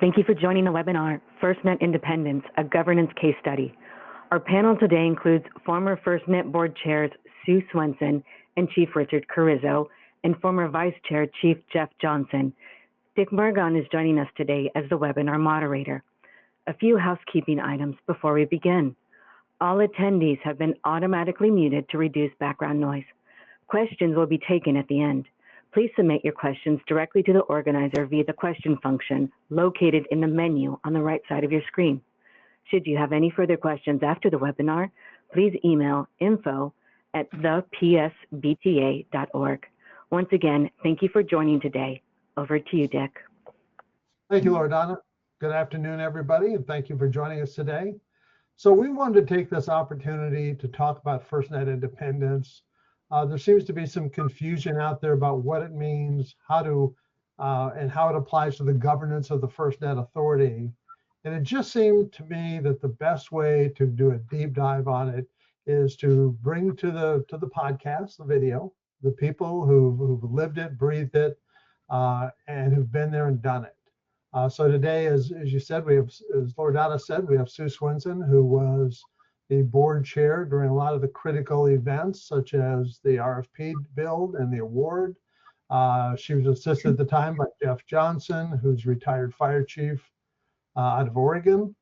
Thank you for joining the webinar, FirstNet Independence, a governance case study. Our panel today includes former FirstNet Board Chairs Sue Swenson and Chief Richard Carrizzo, and former Vice Chair Chief Jeff Johnson. Dick Mirgon is joining us today as the webinar moderator. A few housekeeping items before we begin. All attendees have been automatically muted to reduce background noise. Questions will be taken at the end. Please submit your questions directly to the organizer via the question function located in the menu on the right side of your screen. Should you have any further questions after the webinar, please email info@thepsbta.org. Once again, thank you for joining today. Over to you, Dick. Thank you, Loredana. Good afternoon, everybody, and thank you for joining us today. So we wanted to take this opportunity to talk about FirstNet Independence. There seems to be some confusion out there about what it means, and how it applies to the governance of the FirstNet Authority. And it just seemed to me that the best way to do a deep dive on it is to bring to the podcast, the video, the people who've lived it, breathed it, and who've been there and done it. So today, as you said, as Loredana said, we have Sue Swenson, who was the board chair during a lot of the critical events, such as the RFP build and the award. She was assisted at the time by Jeff Johnson, who's retired fire chief out of Oregon,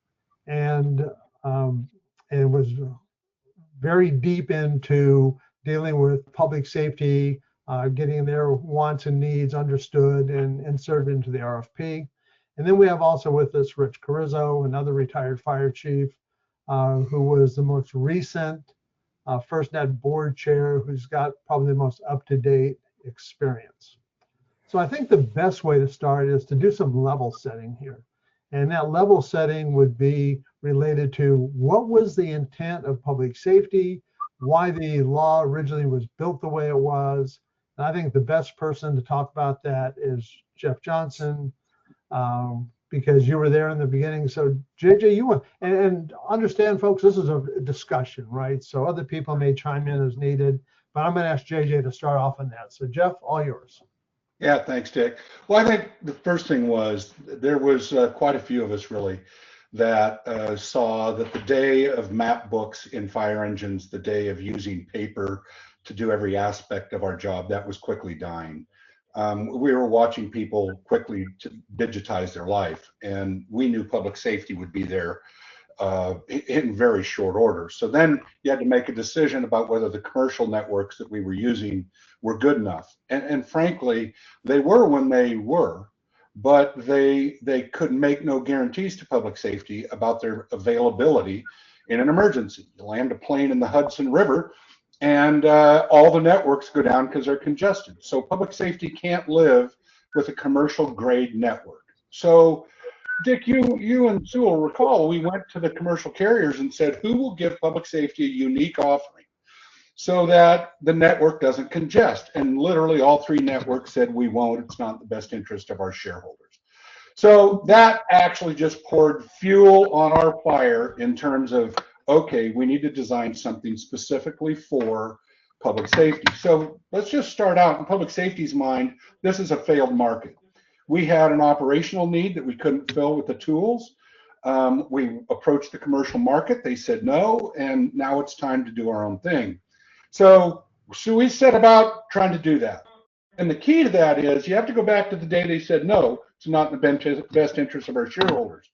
and was very deep into dealing with public safety, getting their wants and needs understood and inserted into the RFP. And then we have also with us Rich Carrizzo, another retired fire chief, who was the most recent FirstNet board chair, who's got probably the most up-to-date experience. So I think the best way to start is to do some level setting here. And that level setting would be related to what was the intent of public safety, why the law originally was built the way it was. And I think the best person to talk about that is Jeff Johnson, because you were there in the beginning. So JJ, you want, and understand, folks, this is a discussion, right? So other people may chime in as needed, but I'm going to ask JJ to start off on that. So Jeff, all yours. Yeah, thanks, Dick. Well, I think the first thing was there was quite a few of us really that saw that the day of map books in fire engines, the day of using paper to do every aspect of our job, that was quickly dying. We were watching people quickly to digitize their life, and we knew public safety would be there in very short order. So then you had to make a decision about whether the commercial networks that we were using were good enough. And frankly, they were when they were, but they could make no guarantees to public safety about their availability in an emergency. You land a plane in the Hudson River, and all the networks go down because they're congested. So public safety can't live with a commercial grade network. So Dick, you and Sue will recall, we went to the commercial carriers and said, who will give public safety a unique offering so that the network doesn't congest? And literally all three networks said, we won't, it's not in the best interest of our shareholders. So that actually just poured fuel on our fire in terms of, okay, we need to design something specifically for public safety. So let's just start out in public safety's mind. This is a failed market. We had an operational need that we couldn't fill with the tools. We approached the commercial market. They said no, and now it's time to do our own thing. So we set about trying to do that. And the key to that is you have to go back to the day they said no, it's not in the best interest of our shareholders.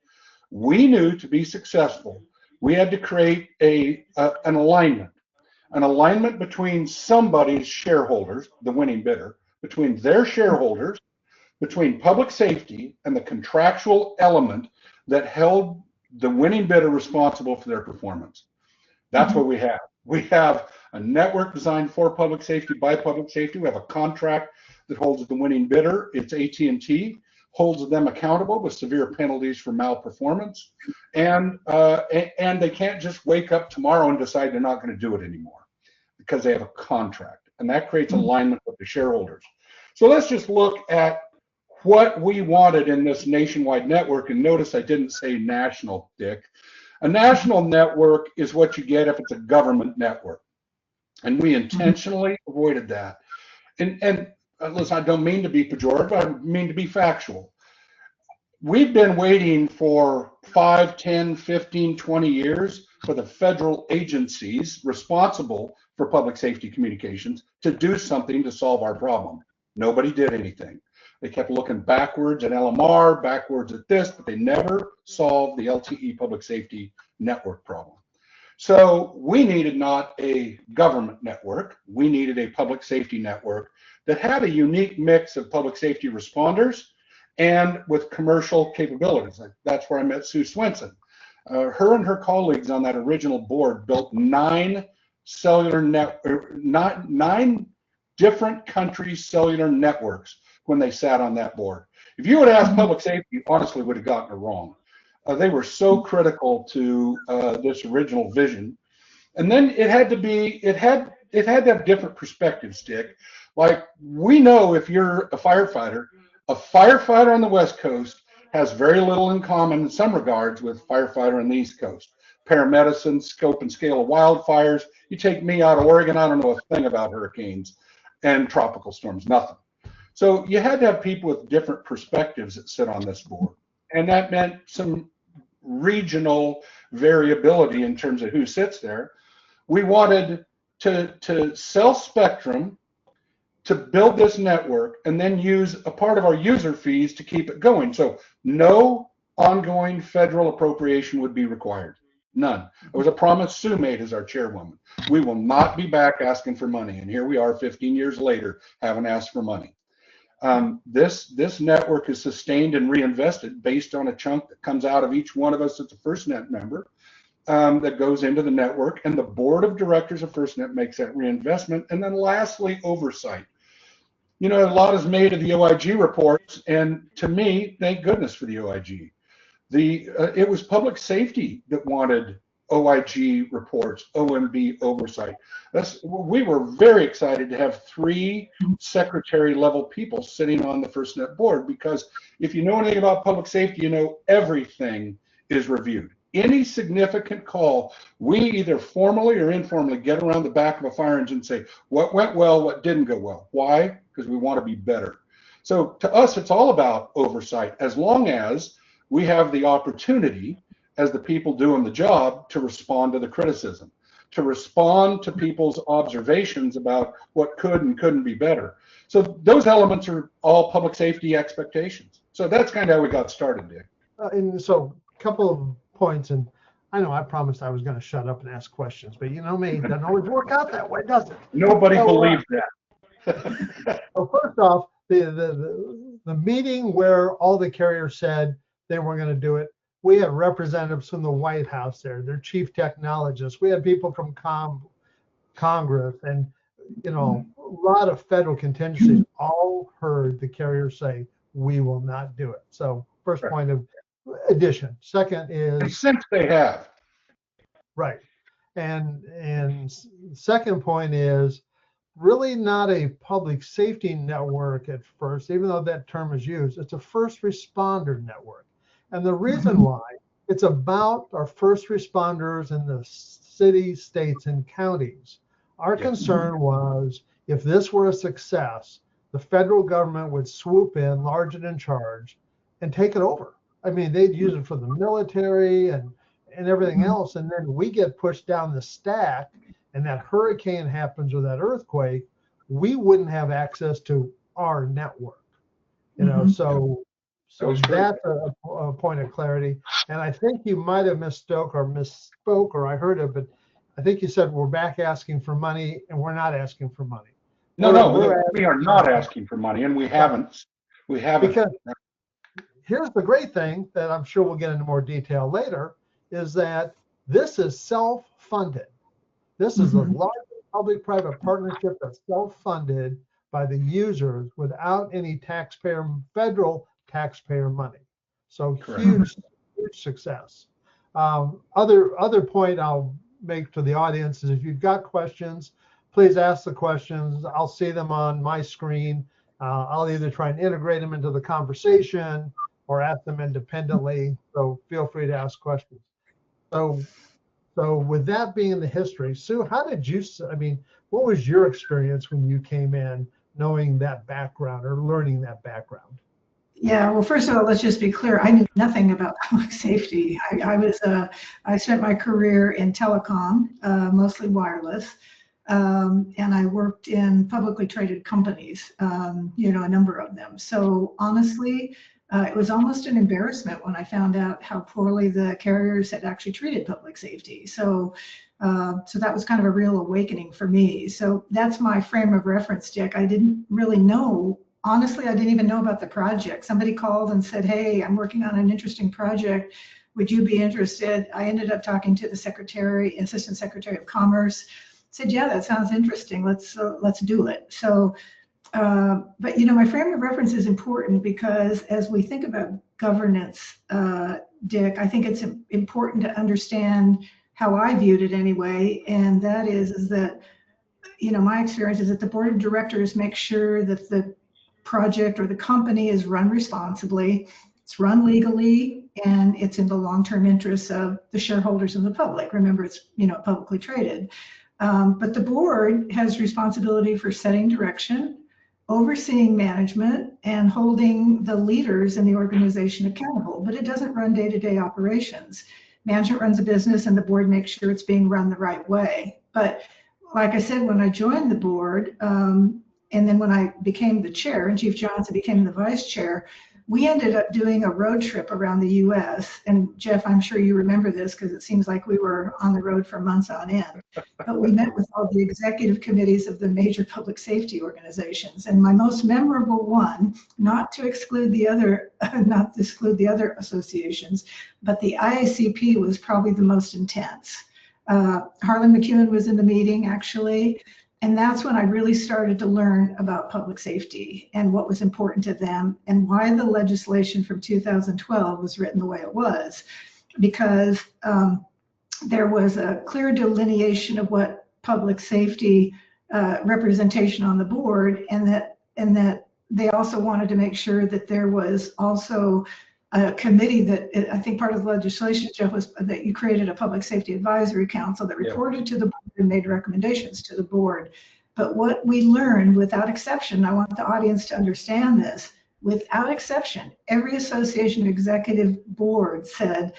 We knew to be successful, we had to create an alignment between somebody's shareholders, the winning bidder, between their shareholders, between public safety and the contractual element that held the winning bidder responsible for their performance. That's what we have. We have a network designed for public safety by public safety. We have a contract that holds the winning bidder. It's AT&T, holds them accountable with severe penalties for malperformance. And they can't just wake up tomorrow and decide they're not going to do it anymore because they have a contract. And that creates alignment with the shareholders. So let's just look at what we wanted in this nationwide network. And notice I didn't say national, Dick. A national network is what you get if it's a government network. And we intentionally avoided that. And listen, I don't mean to be pejorative, I mean to be factual. we've been waiting for 5, 10, 15, 20 years for the federal agencies responsible for public safety communications to do something to solve our problem. Nobody did anything. They kept looking backwards at LMR, backwards at this, but they never solved the LTE public safety network problem. So we needed not a government network, we needed a public safety network that had a unique mix of public safety responders and with commercial capabilities. That's where I met Sue Swenson. Her and her colleagues on that original board built 9 different countries' cellular networks when they sat on that board. If you would ask public safety, you honestly would have gotten it wrong. They were so critical to this original vision. And then it had to have different perspectives, Dick. Like, we know if you're a firefighter on the West Coast has very little in common in some regards with firefighter on the East Coast. Paramedicine, scope and scale of wildfires. You take me out of Oregon, I don't know a thing about hurricanes and tropical storms, nothing. So you had to have people with different perspectives that sit on this board. And that meant some regional variability in terms of who sits there. We wanted to sell spectrum to build this network and then use a part of our user fees to keep it going. So no ongoing federal appropriation would be required. None. It was a promise Sue made as our chairwoman. We will not be back asking for money. And here we are 15 years later, haven't asked for money. This network is sustained and reinvested based on a chunk that comes out of each one of us that's a FirstNet member that goes into the network, and the board of directors of FirstNet makes that reinvestment. And then lastly, oversight. You know, a lot is made of the OIG reports, and to me, thank goodness for the OIG. It was public safety that wanted OIG reports, OMB oversight. We were very excited to have 3 secretary level people sitting on the FirstNet board, because if you know anything about public safety, you know everything is reviewed. Any significant call, we either formally or informally get around the back of a fire engine and say, what went well, what didn't go well. Why? Because we want to be better. So to us, it's all about oversight, as long as we have the opportunity as the people doing the job to respond to the criticism, to respond to people's observations about what could and couldn't be better. So those elements are all public safety expectations. So that's kind of how we got started, Dick. And so a couple of points, and I know I promised I was going to shut up and ask questions, but you know me, it doesn't always work out that way, does it? Nobody believes that. So first off, the meeting where all the carriers said they weren't going to do it, we had representatives from the White House there, their chief technologists. We had people from Congress, and you know, a lot of federal contingencies all heard the carriers say, we will not do it. So first point of addition. Second is, and since they have. Right. And second point is really not a public safety network at first, even though that term is used. It's a first responder network. And the reason why, it's about our first responders in the cities, states, and counties. Our concern was, if this were a success, the federal government would swoop in, large and in charge, and take it over. I mean, they'd use it for the military and everything else, and then we get pushed down the stack, and that hurricane happens or that earthquake, we wouldn't have access to our network. You know, so that's a point of clarity. And I think you might have misspoke, or I heard it, but I think you said we're back asking for money, and we're not asking for money. No, we are not asking for money, and we haven't. Because here's the great thing that I'm sure we'll get into more detail later, is that this is self-funded. This is a large public-private partnership that's self-funded by the users without any federal taxpayer money. So huge success. Other point I'll make to the audience is, if you've got questions, please ask the questions. I'll see them on my screen. I'll either try and integrate them into the conversation or ask them independently. So feel free to ask questions. So with that being the history, Sue, how did you, what was your experience when you came in knowing that background or learning that background? Yeah, well, first of all, let's just be clear. I knew nothing about public safety. I spent my career in telecom, mostly wireless, and I worked in publicly traded companies, a number of them. So honestly, it was almost an embarrassment when I found out how poorly the carriers had actually treated public safety. So that was kind of a real awakening for me. So that's my frame of reference, Dick. I didn't really know. Honestly, I didn't even know about the project. Somebody called and said, "Hey, I'm working on an interesting project. Would you be interested?" I ended up talking to the Assistant Secretary of Commerce. Said, "Yeah, that sounds interesting. Let's do it." So, but my frame of reference is important because as we think about governance, Dick, I think it's important to understand how I viewed it anyway, and that is that my experience is that the board of directors make sure that the project or the company is run responsibly, it's run legally, and it's in the long-term interests of the shareholders and the public. Remember, it's publicly traded. But the board has responsibility for setting direction, overseeing management, and holding the leaders in the organization accountable. But it doesn't run day-to-day operations. Management runs a business, and the board makes sure it's being run the right way. But like I said, when I joined the board, and then when I became the chair and Chief Johnson became the vice chair, we ended up doing a road trip around the U.S. And Jeff, I'm sure you remember this because it seems like we were on the road for months on end. But we met with all the executive committees of the major public safety organizations. And my most memorable one, not to exclude the other associations, but the IACP was probably the most intense. Harlan McEwen was in the meeting actually. And that's when I really started to learn about public safety and what was important to them and why the legislation from 2012 was written the way it was, because there was a clear delineation of what public safety representation on the board, and that they also wanted to make sure that there was also a committee that I think part of the legislation, Jeff, was that you created a public safety advisory council that reported to the board and made recommendations to the board. But what we learned, without exception, I want the audience to understand this, without exception, every association of executive board said,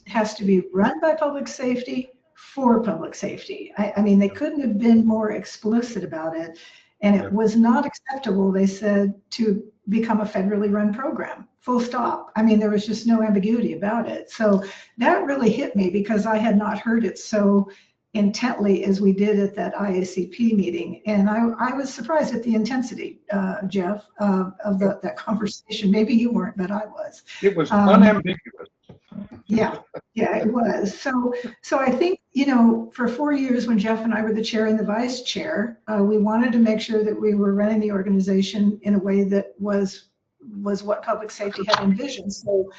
has to be run by public safety for public safety. I mean, they couldn't have been more explicit about it. And it was not acceptable, they said, to become a federally run program, full stop. I mean, there was just no ambiguity about it. So that really hit me because I had not heard it so intently as we did at that IACP meeting. And I was surprised at the intensity, Jeff, of that conversation. Maybe you weren't, but I was. It was unambiguous. Yeah, it was. So I think, for 4 years when Jeff and I were the chair and the vice chair, we wanted to make sure that we were running the organization in a way that was what public safety had envisioned. So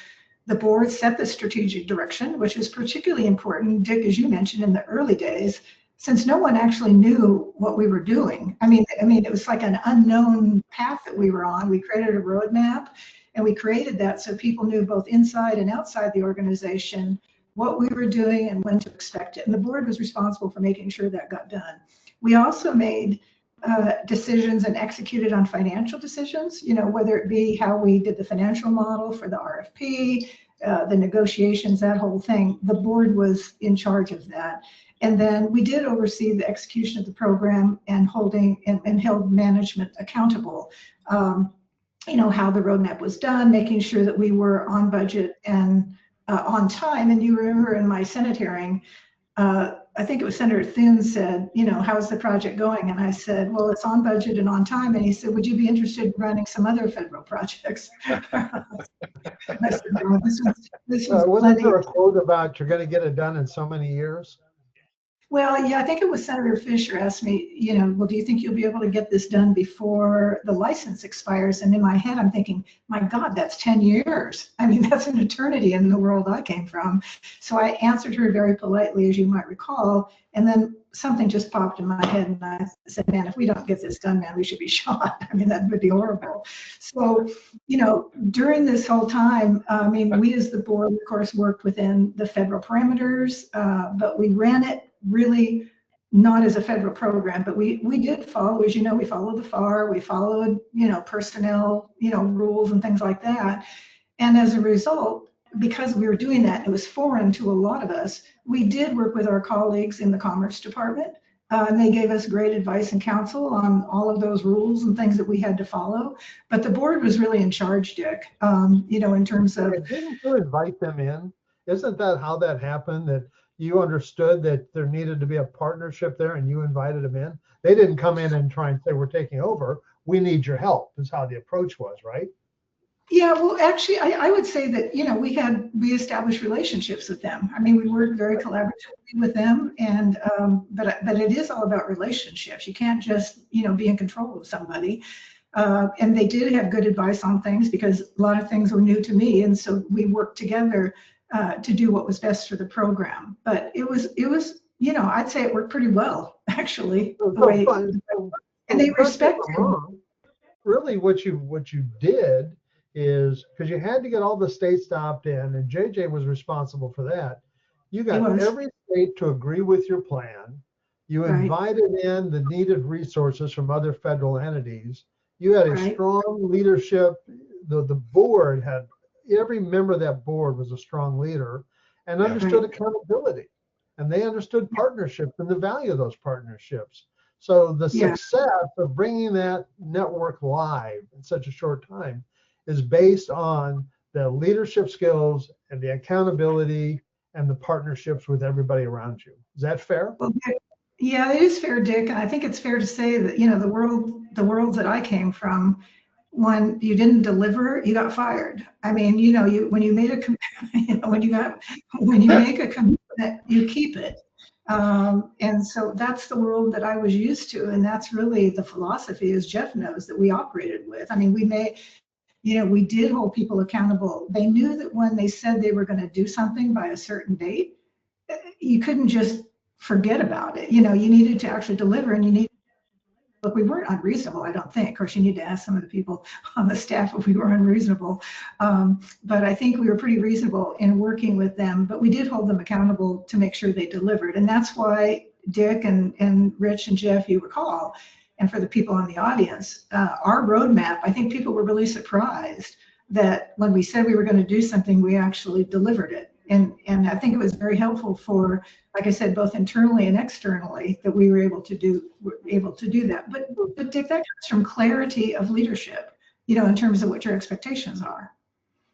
the board set the strategic direction, which is particularly important, Dick, as you mentioned, in the early days, since no one actually knew what we were doing. I mean, it was like an unknown path that we were on. We created a roadmap. And we created that so people knew both inside and outside the organization what we were doing and when to expect it. And the board was responsible for making sure that got done. We also made decisions and executed on financial decisions, whether it be how we did the financial model for the RFP, the negotiations, that whole thing. The board was in charge of that. And then we did oversee the execution of the program and held management accountable. How the roadmap was done, making sure that we were on budget and on time. And you remember in my Senate hearing, I think it was Senator Thune said, how's the project going? And I said, well, it's on budget and on time. And he said, would you be interested in running some other federal projects? I said, no, this was wasn't there a quote about you're going to get it done in so many years? Well, yeah, I think it was Senator Fisher asked me, well, do you think you'll be able to get this done before the license expires? And in my head, I'm thinking, my God, that's 10 years. I mean, that's an eternity in the world I came from. So I answered her very politely, as you might recall. And then something just popped in my head. And I said, man, if we don't get this done, man, we should be shot. I mean, that would be horrible. So, during this whole time, we as the board, of course, worked within the federal parameters, but we ran it really not as a federal program, but we did follow, as you know, we followed the FAR, we followed, personnel, rules and things like that. And as a result, because we were doing that, it was foreign to a lot of us, we did work with our colleagues in the Commerce Department. And they gave us great advice and counsel on all of those rules and things that we had to follow. But the board was really in charge, Dick, in terms of. Didn't you invite them in? Isn't that how that happened? That you understood that there needed to be a partnership there and you invited them in? They didn't come in and try and say, we're taking over. We need your help, is how the approach was, right? Yeah, well, actually, I would say that, we established relationships with them. I mean, we worked very collaboratively with them, and but it is all about relationships. You can't just, be in control of somebody. And they did have good advice on things because a lot of things were new to me, and so we worked together to do what was best for the program. But it was, I'd say it worked pretty well, actually. And they respected. Really, what you did is, because you had to get all the states to opt in, and JJ was responsible for that. You got every state to agree with your plan. You invited in the needed resources from other federal entities. You had a strong leadership. The board had, every member of that board was a strong leader and understood accountability. And they understood partnerships and the value of those partnerships. So the success of bringing that network live in such a short time is based on the leadership skills and the accountability and the partnerships with everybody around you. Is that fair? Well, yeah, it is fair, Dick. And I think it's fair to say that, the world that I came from, when you didn't deliver, you got fired. I mean, when you made when you make a commitment, you keep it. And so that's the world that I was used to. And that's really the philosophy, as Jeff knows, that we operated with. I mean, we did hold people accountable. They knew that when they said they were going to do something by a certain date, you couldn't just forget about it. You needed to actually deliver, and look, we weren't unreasonable, I don't think. Of course, you need to ask some of the people on the staff if we were unreasonable. But I think we were pretty reasonable in working with them, but we did hold them accountable to make sure they delivered. And that's why Dick and Rich and Jeff, you recall, and for the people in the audience, our roadmap, I think people were really surprised that when we said we were going to do something, we actually delivered it. And I think it was very helpful for, like I said, both internally and externally, that we were able to do that. But Dick, that comes from clarity of leadership, in terms of what your expectations are.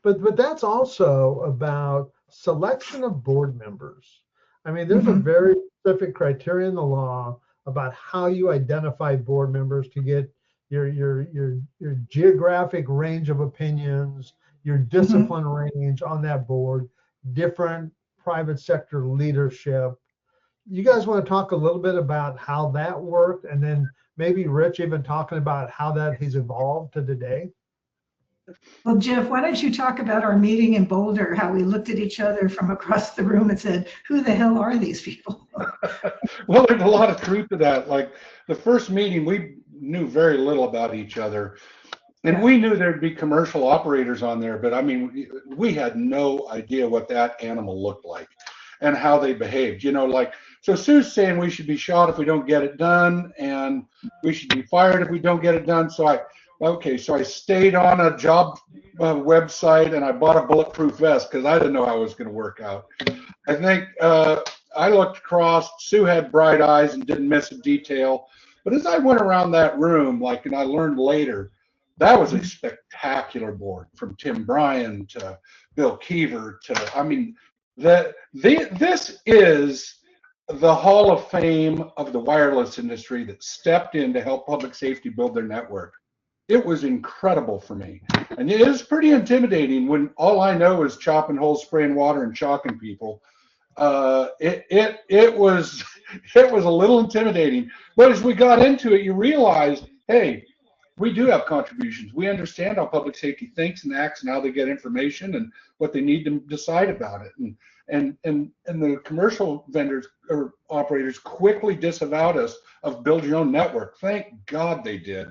But that's also about selection of board members. I mean, there's a very specific criteria in the law about how you identify board members to get your geographic range of opinions, your discipline range on that board, different private sector leadership. You guys want to talk a little bit about how that worked, and then maybe Rich even talking about how that has evolved to today? Well, Jeff, why don't you talk about our meeting in Boulder, how we looked at each other from across the room and said, who the hell are these people? Well, there's a lot of truth to that. Like the first meeting, we knew very little about each other. And we knew there'd be commercial operators on there, but I mean, we had no idea what that animal looked like and how they behaved. So Sue's saying we should be shot if we don't get it done, and we should be fired if we don't get it done. So I stayed on a job website and I bought a bulletproof vest because I didn't know how it was going to work out. I think I looked across, Sue had bright eyes and didn't miss a detail. But as I went around that room, and I learned later, that was a spectacular board, from Tim Bryan to Bill Keever this is the Hall of Fame of the wireless industry that stepped in to help public safety build their network. It was incredible for me. And it is pretty intimidating when all I know is chopping holes, spraying water, and shocking people. It was a little intimidating. But as we got into it, you realized, hey, we do have contributions. We understand how public safety thinks and acts and how they get information and what they need to decide about it. And the commercial vendors or operators quickly disavowed us of build your own network. Thank God they did.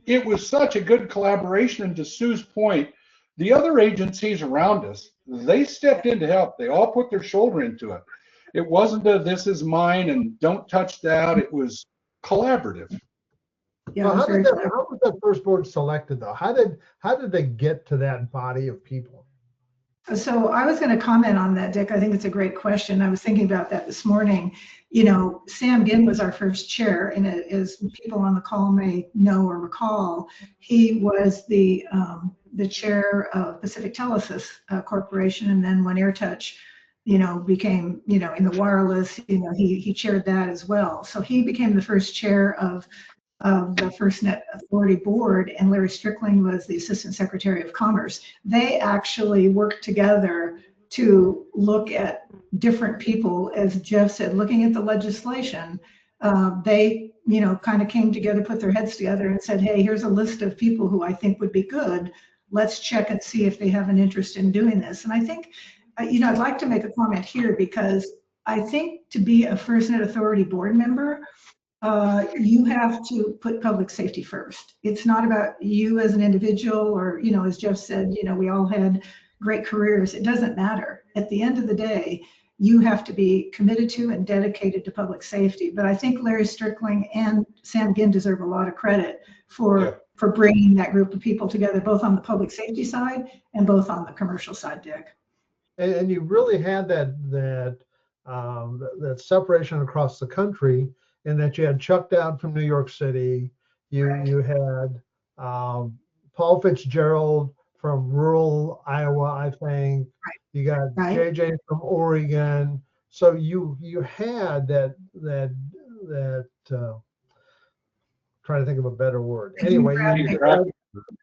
It was such a good collaboration. And to Sue's point, the other agencies around us, they stepped in to help. They all put their shoulder into it. It wasn't a this is mine and don't touch that. It was collaborative. Yeah, Well, it was very clever. how was that first board selected though? How did they get to that body of people? So I was going to comment on that, Dick. I think it's a great question. I was thinking about that this morning. You know, Sam Ginn was our first chair, and as people on the call may know or recall, he was the chair of Pacific Telesis Corporation, and then when AirTouch, you know, became, you know, in the wireless, you know, he chaired that as well. So he became the first chair of the FirstNet Authority Board, and Larry Strickling was the Assistant Secretary of Commerce. They actually worked together to look at different people, as Jeff said, looking at the legislation. They, you know, kind of came together, put their heads together and said, hey, here's a list of people who I think would be good. Let's check and see if they have an interest in doing this. And I think, you know, I'd like to make a comment here, because I think to be a FirstNet Authority Board member, you have to put public safety first. It's not about you as an individual, or, you know, as Jeff said, you know, we all had great careers. It doesn't matter. At the end of the day, you have to be committed to and dedicated to public safety. But I think Larry Strickling and Sam Ginn deserve a lot of credit for bringing that group of people together, both on the public safety side and both on the commercial side, Dick. And you really had that separation across the country, in that you had Chuck Dowd from New York City, you had Paul Fitzgerald from rural Iowa, I think. You got JJ from Oregon. So you had that trying to think of a better word. Anyway,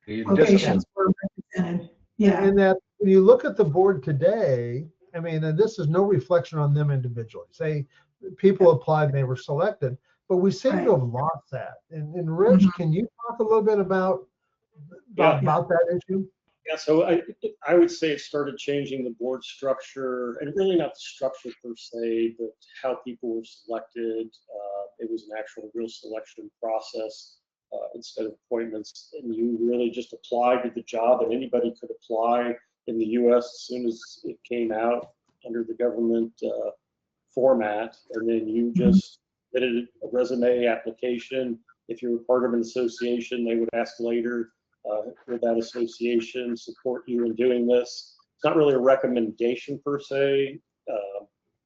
locations were represented. Yeah. And that when you look at the board today, I mean, and this is no reflection on them individually. Say people applied and they were selected, but we seem to have lost that. And Rich, can you talk a little bit about that issue? Yeah, so I would say it started changing the board structure, and really not the structure per se, but how people were selected. It was an actual real selection process instead of appointments, and you really just applied to the job, and anybody could apply in the U.S. as soon as it came out under the government format, and then you just submitted a resume application. If you were part of an association, they would ask later, will that association support you in doing this? It's not really a recommendation per se.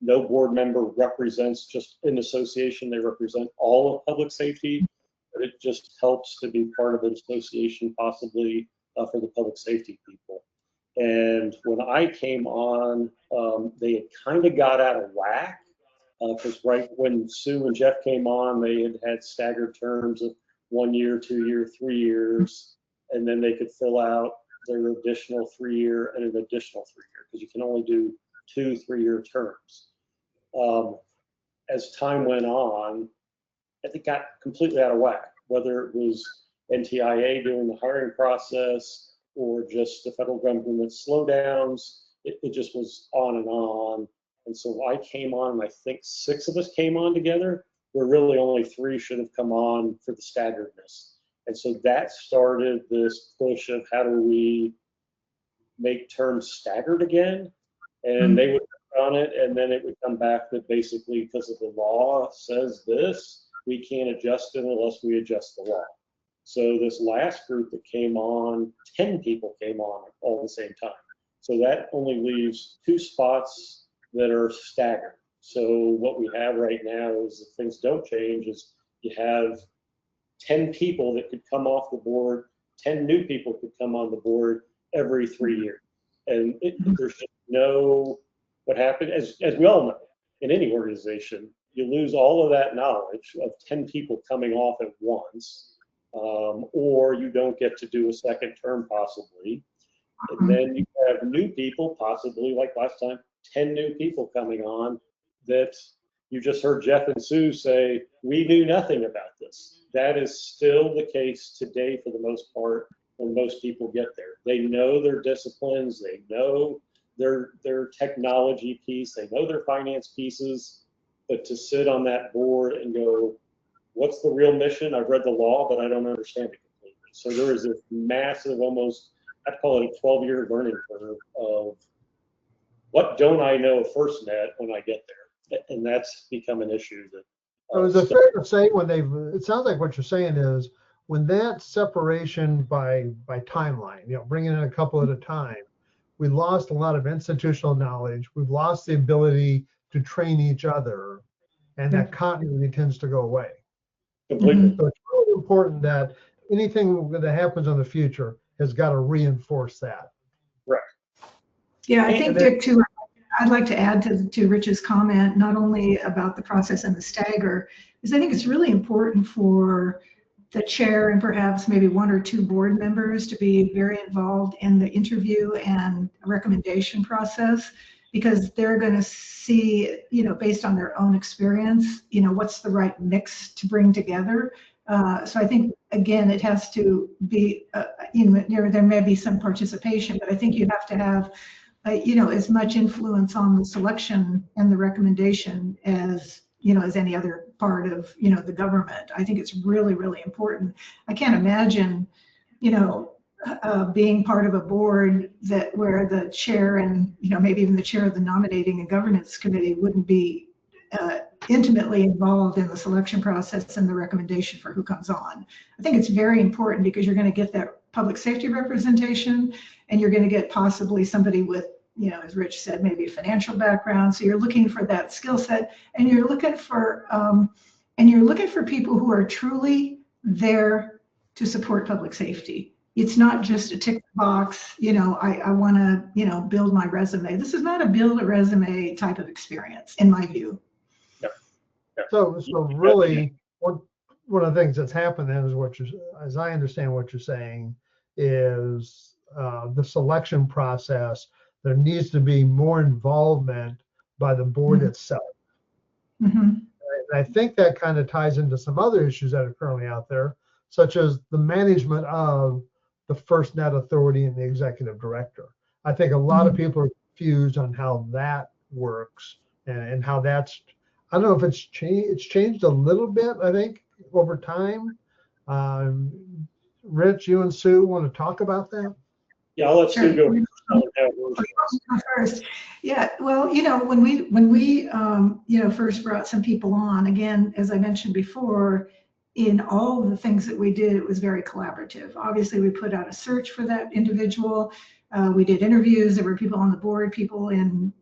No board member represents just an association. They represent all of public safety, but it just helps to be part of an association, possibly for the public safety people. And when I came on, they had kind of got out of whack, because right when Sue and Jeff came on, they had staggered terms of 1 year, 2 year, 3 years, and then they could fill out their additional 3 year and an additional 3 year, because you can only do 2 3-year terms. As time went on, it got completely out of whack, whether it was NTIA doing the hiring process or just the federal government slowdowns. It just was on and on. And so I came on, and I think 6 of us came on together, where really only 3 should have come on for the staggeredness. And so that started this push of how do we make terms staggered again? And they would work on it, and then it would come back that basically because of the law says this, we can't adjust it unless we adjust the law. So this last group that came on, 10 people came on all at the same time. So that only leaves 2 spots that are staggered. So what we have right now is, if things don't change, is you have 10 people that could come off the board, 10 new people could come on the board every 3 years. And there's just no, what happened, as we all know, in any organization, you lose all of that knowledge of 10 people coming off at once, or you don't get to do a second term possibly. And then you have new people, possibly like last time, 10 new people coming on that you just heard Jeff and Sue say, we knew nothing about this. That is still the case today for the most part when most people get there. They know their disciplines, they know their technology piece, they know their finance pieces, but to sit on that board and go, what's the real mission? I've read the law, but I don't understand it completely. So there is this massive, almost, I'd call it a 12-year learning curve of what don't I know of FirstNet when I get there. And that's become an issue that. So is it fair to say when it sounds like what you're saying is when that separation by timeline, bringing in a couple at a time, we lost a lot of institutional knowledge. We've lost the ability to train each other, and that continuity tends to go away. Completely. So it's really important that anything that happens in the future has got to reinforce that. Right. Yeah, I think, Dick, too, I'd like to add to Rich's comment, not only about the process and the stagger, is I think it's really important for the chair and perhaps maybe one or two board members to be very involved in the interview and recommendation process, because they're going to see, based on their own experience, what's the right mix to bring together. So I think, again, it has to be, there may be some participation, but I think you have to have as much influence on the selection and the recommendation as any other part of, the government. I think it's really, really important. I can't imagine, being part of a board where the chair and, maybe even the chair of the nominating and governance committee wouldn't be intimately involved in the selection process and the recommendation for who comes on. I think it's very important because you're going to get that public safety representation, and you're going to get possibly somebody with, as Rich said, maybe a financial background. So you're looking for that skill set, and you're looking for people who are truly there to support public safety. It's not just a tick box, I want to, build my resume. This is not a build a resume type of experience, in my view. So really, one of the things that's happened then is as I understand what you're saying, is the selection process. There needs to be more involvement by the board itself. And I think that kind of ties into some other issues that are currently out there, such as the management of the FirstNet Authority and the executive director. I think a lot of people are confused on how that works and how that's. I don't know if it's changed. It's changed a little bit, I think, over time. Rich, you and Sue want to talk about that? Yeah, I'll let Sue go first. Yeah, well, when we first brought some people on, again, as I mentioned before, in all of the things that we did, it was very collaborative. Obviously, we put out a search for that individual. We did interviews. There were people on the board, people within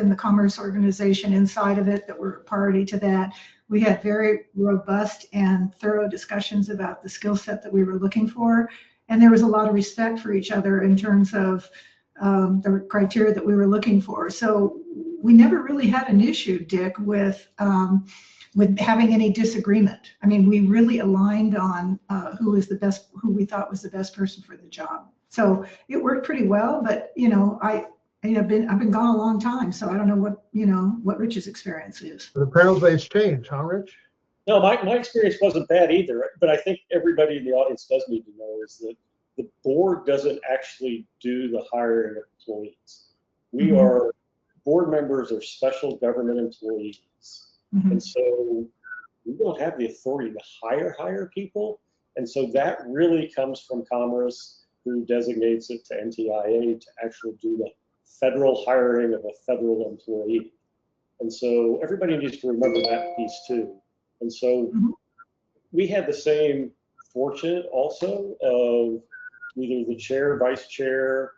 the commerce organization inside of it that were party to that. We had very robust and thorough discussions about the skill set that we were looking for. And there was a lot of respect for each other in terms of the criteria that we were looking for. So we never really had an issue, Dick, with having any disagreement. I mean, we really aligned on who we thought was the best person for the job. So it worked pretty well, but I've been gone a long time, so I don't know what Rich's experience is. But apparently it's changed, huh, Rich? No, my experience wasn't bad either, but I think everybody in the audience does need to know is that the board doesn't actually do the hiring of employees. Board members are special government employees. And so we don't have the authority to hire people. And so that really comes from Commerce, who designates it to NTIA to actually do the federal hiring of a federal employee. And so everybody needs to remember that piece too. And so we had the same fortune also of either the chair, vice chair.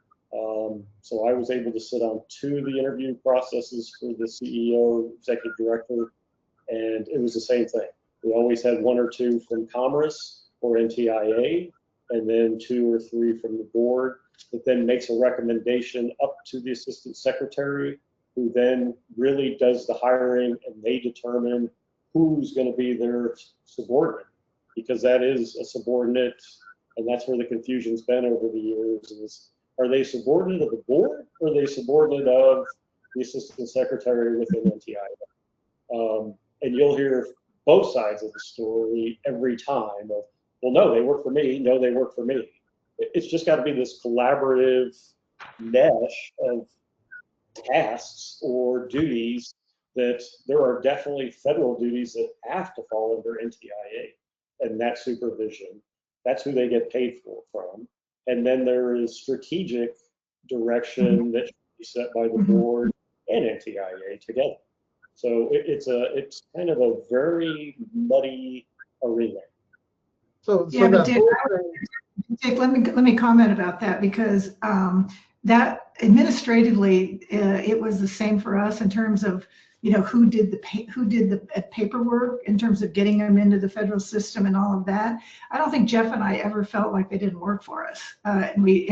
So I was able to sit on 2 of the interview processes for the CEO, executive director, and it was the same thing. We always had 1 or 2 from Commerce or NTIA, and then 2 or 3 from the board, that then makes a recommendation up to the assistant secretary, who then really does the hiring, and they determine who's going to be their subordinate, because that is a subordinate, and that's where the confusion's been over the years is, are they subordinate of the board, or are they subordinate of the assistant secretary within NTIA? And you'll hear both sides of the story every time of, well, no, they work for me, no, they work for me. It's just got to be this collaborative mesh of tasks or duties, that there are definitely federal duties that have to fall under NTIA, and that supervision, that's who they get paid from. And then there is strategic direction that should be set by the board and NTIA together. So it's kind of a very muddy arena. So Yeah, but that Dick, whole thing, Dick, let me comment about that, because that administratively it was the same for us in terms of, you know, who did the paperwork in terms of getting them into the federal system and all of that. I don't think Jeff and I ever felt like they didn't work for us, and we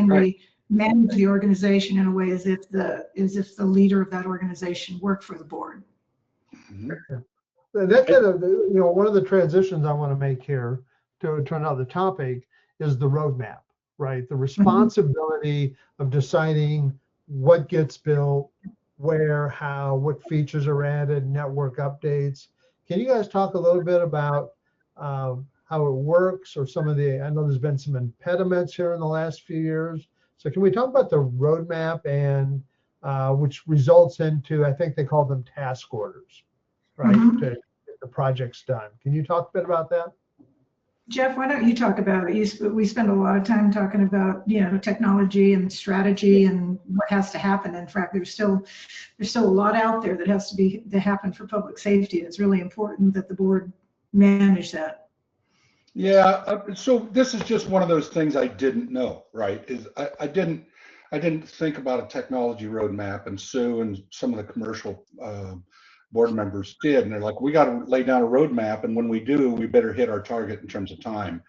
managed the organization in a way as if the leader of that organization worked for the board. that kind of, you know, one of the transitions I want to make here to another topic is the roadmap, right? The responsibility of deciding what gets built, where, how, what features are added, network updates. Can you guys talk a little bit about how it works, or some of the, I know there's been some impediments here in the last few years. So can we talk about the roadmap, and which results into, I think they call them task orders, right? To get the projects done. Can you talk a bit about that? Jeff, why don't you talk about it? We spend a lot of time talking about, you know, technology and strategy and what has to happen. In fact, there's still a lot out there that has to happen for public safety. It's really important that the board manage that. Yeah, so this is just one of those things I didn't know, right? I didn't think about a technology roadmap, and Sue and some of the commercial board members did, and they're like, we got to lay down a roadmap, and when we do, we better hit our target in terms of time.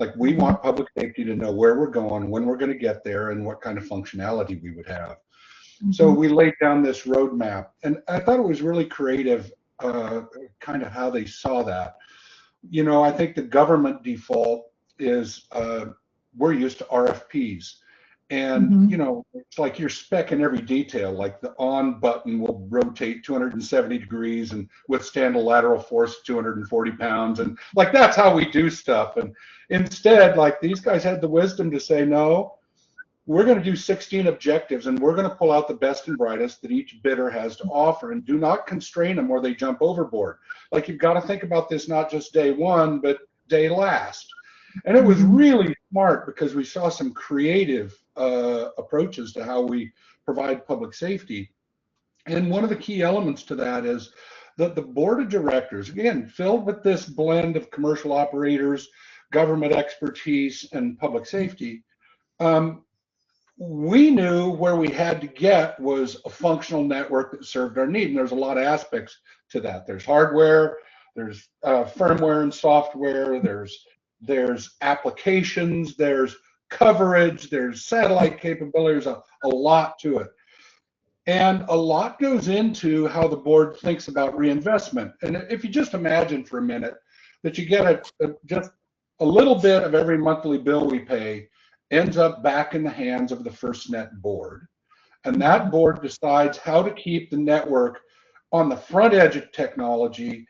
Like, we want public safety to know where we're going, when we're going to get there, and what kind of functionality we would have. So we laid down this roadmap, and I thought it was really creative, kind of how they saw that. You know, I think the government default is we're used to RFPs. And, you know, it's like you're specking every detail, like the on button will rotate 270 degrees and withstand a lateral force of 240 pounds. And like, that's how we do stuff. And instead, like, these guys had the wisdom to say, no, we're going to do 16 objectives, and we're going to pull out the best and brightest that each bidder has to offer, and do not constrain them or they jump overboard. Like, you've got to think about this not just day one, but day last. And it was really smart, because we saw some creative approaches to how we provide public safety. And one of the key elements to that is that the board of directors, again, filled with this blend of commercial operators, government expertise, and public safety, we knew where we had to get was a functional network that served our need. And there's a lot of aspects to that. There's hardware, there's firmware and software, there's applications, there's coverage, there's satellite capabilities, a lot to it. And a lot goes into how the board thinks about reinvestment. And if you just imagine for a minute that you get just a little bit of every monthly bill we pay ends up back in the hands of the FirstNet board. And that board decides how to keep the network on the front edge of technology,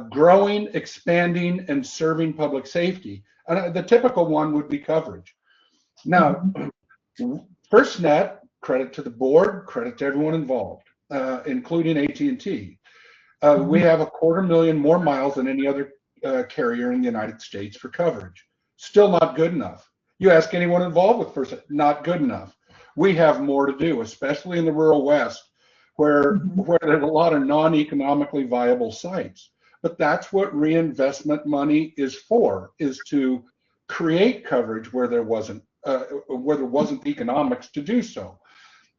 growing, expanding, and serving public safety. And the typical one would be coverage. Now, FirstNet, credit to the board, credit to everyone involved, including AT&T. We have 250,000 more miles than any other carrier in the United States for coverage. Still not good enough. You ask anyone involved with FirstNet, not good enough. We have more to do, especially in the rural West, where there's a lot of non-economically viable sites. But that's what reinvestment money is for, is to create coverage where there wasn't economics to do so.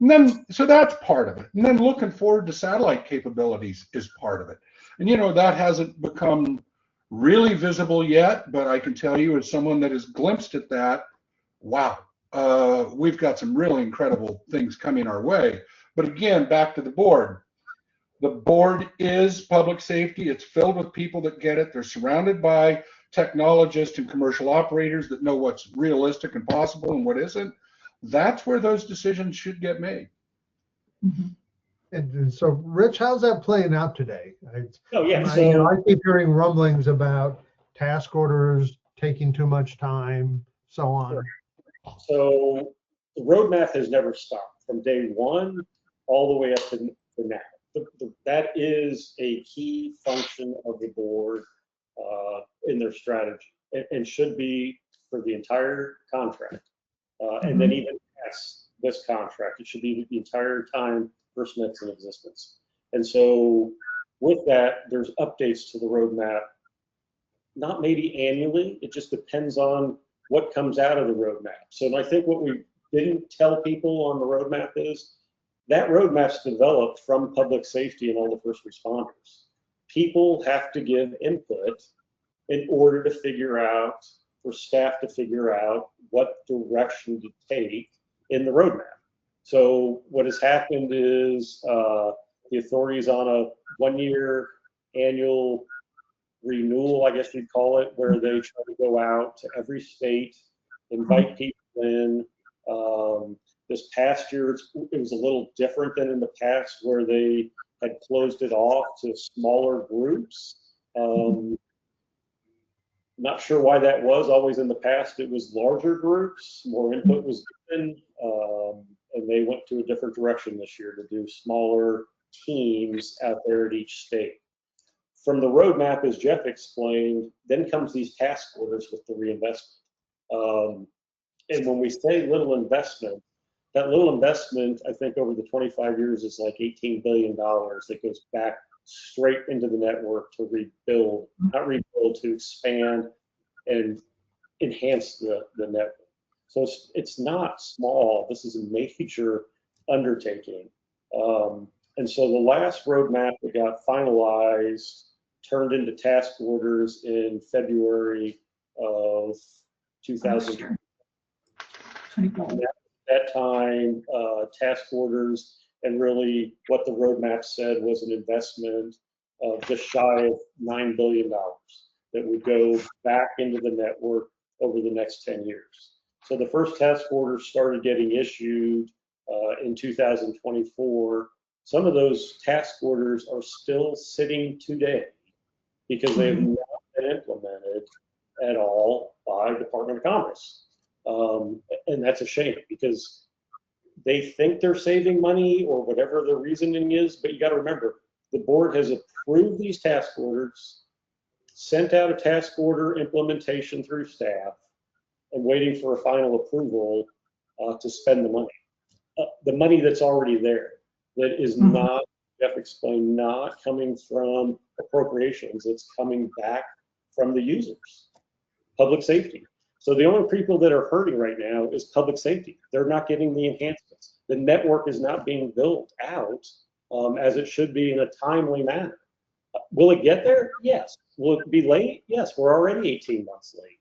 And then, so that's part of it. And then looking forward to satellite capabilities is part of it. And, you know, that hasn't become really visible yet, but I can tell you, as someone that has glimpsed at that, wow, we've got some really incredible things coming our way. But again, back to the board. The board is public safety. It's filled with people that get it. They're surrounded by technologists and commercial operators that know what's realistic and possible and what isn't. That's where those decisions should get made. And so, Rich, how's that playing out today? I keep hearing rumblings about task orders taking too much time, so on. Sure. So the roadmap has never stopped from day one all the way up to now. That is a key function of the board in their strategy, and should be for the entire contract. And then even past this contract, it should be the entire time FirstNet's in existence. And so With that, there's updates to the roadmap, not maybe annually, it just depends on what comes out of the roadmap. So I think what we didn't tell people on the roadmap is that roadmap's developed from public safety and all the first responders. People have to give input in order to figure out, for staff to figure out what direction to take in the roadmap. So what has happened is the authority is on a 1-year annual renewal, I guess you'd call it, where they try to go out to every state, invite people in. This past year, it was a little different than in the past, where they had closed it off to smaller groups. Not sure why that was. Always in the past, it was larger groups, more input was given, and they went to a different direction this year to do smaller teams out there at each state. From the roadmap, as Jeff explained, then comes these task orders with the reinvestment. And when we say little investment, that little investment, I think over the 25 years is like $18 billion that goes back straight into the network to rebuild, not rebuild, to expand and enhance the network. So it's not small. This is a major undertaking. And so the last roadmap that got finalized turned into task orders in February of 2000. At that time, task orders and really what the roadmap said was an investment of just shy of $9 billion that would go back into the network over the next 10 years. So the first task orders started getting issued in 2024. Some of those task orders are still sitting today because they have not been implemented at all by the Department of Commerce. And that's a shame because they think they're saving money or whatever the reasoning is, but you got to remember, the board has approved these task orders, sent out a task order implementation through staff, and waiting for a final approval to spend the money. The money that's already there, that is not, Jeff explained, not coming from appropriations, it's coming back from the users, public safety. So the only people that are hurting right now is public safety. They're not getting the enhancements. The network is not being built out as it should be in a timely manner. Will it get there? Yes. Will it be late? Yes, we're already 18 months late.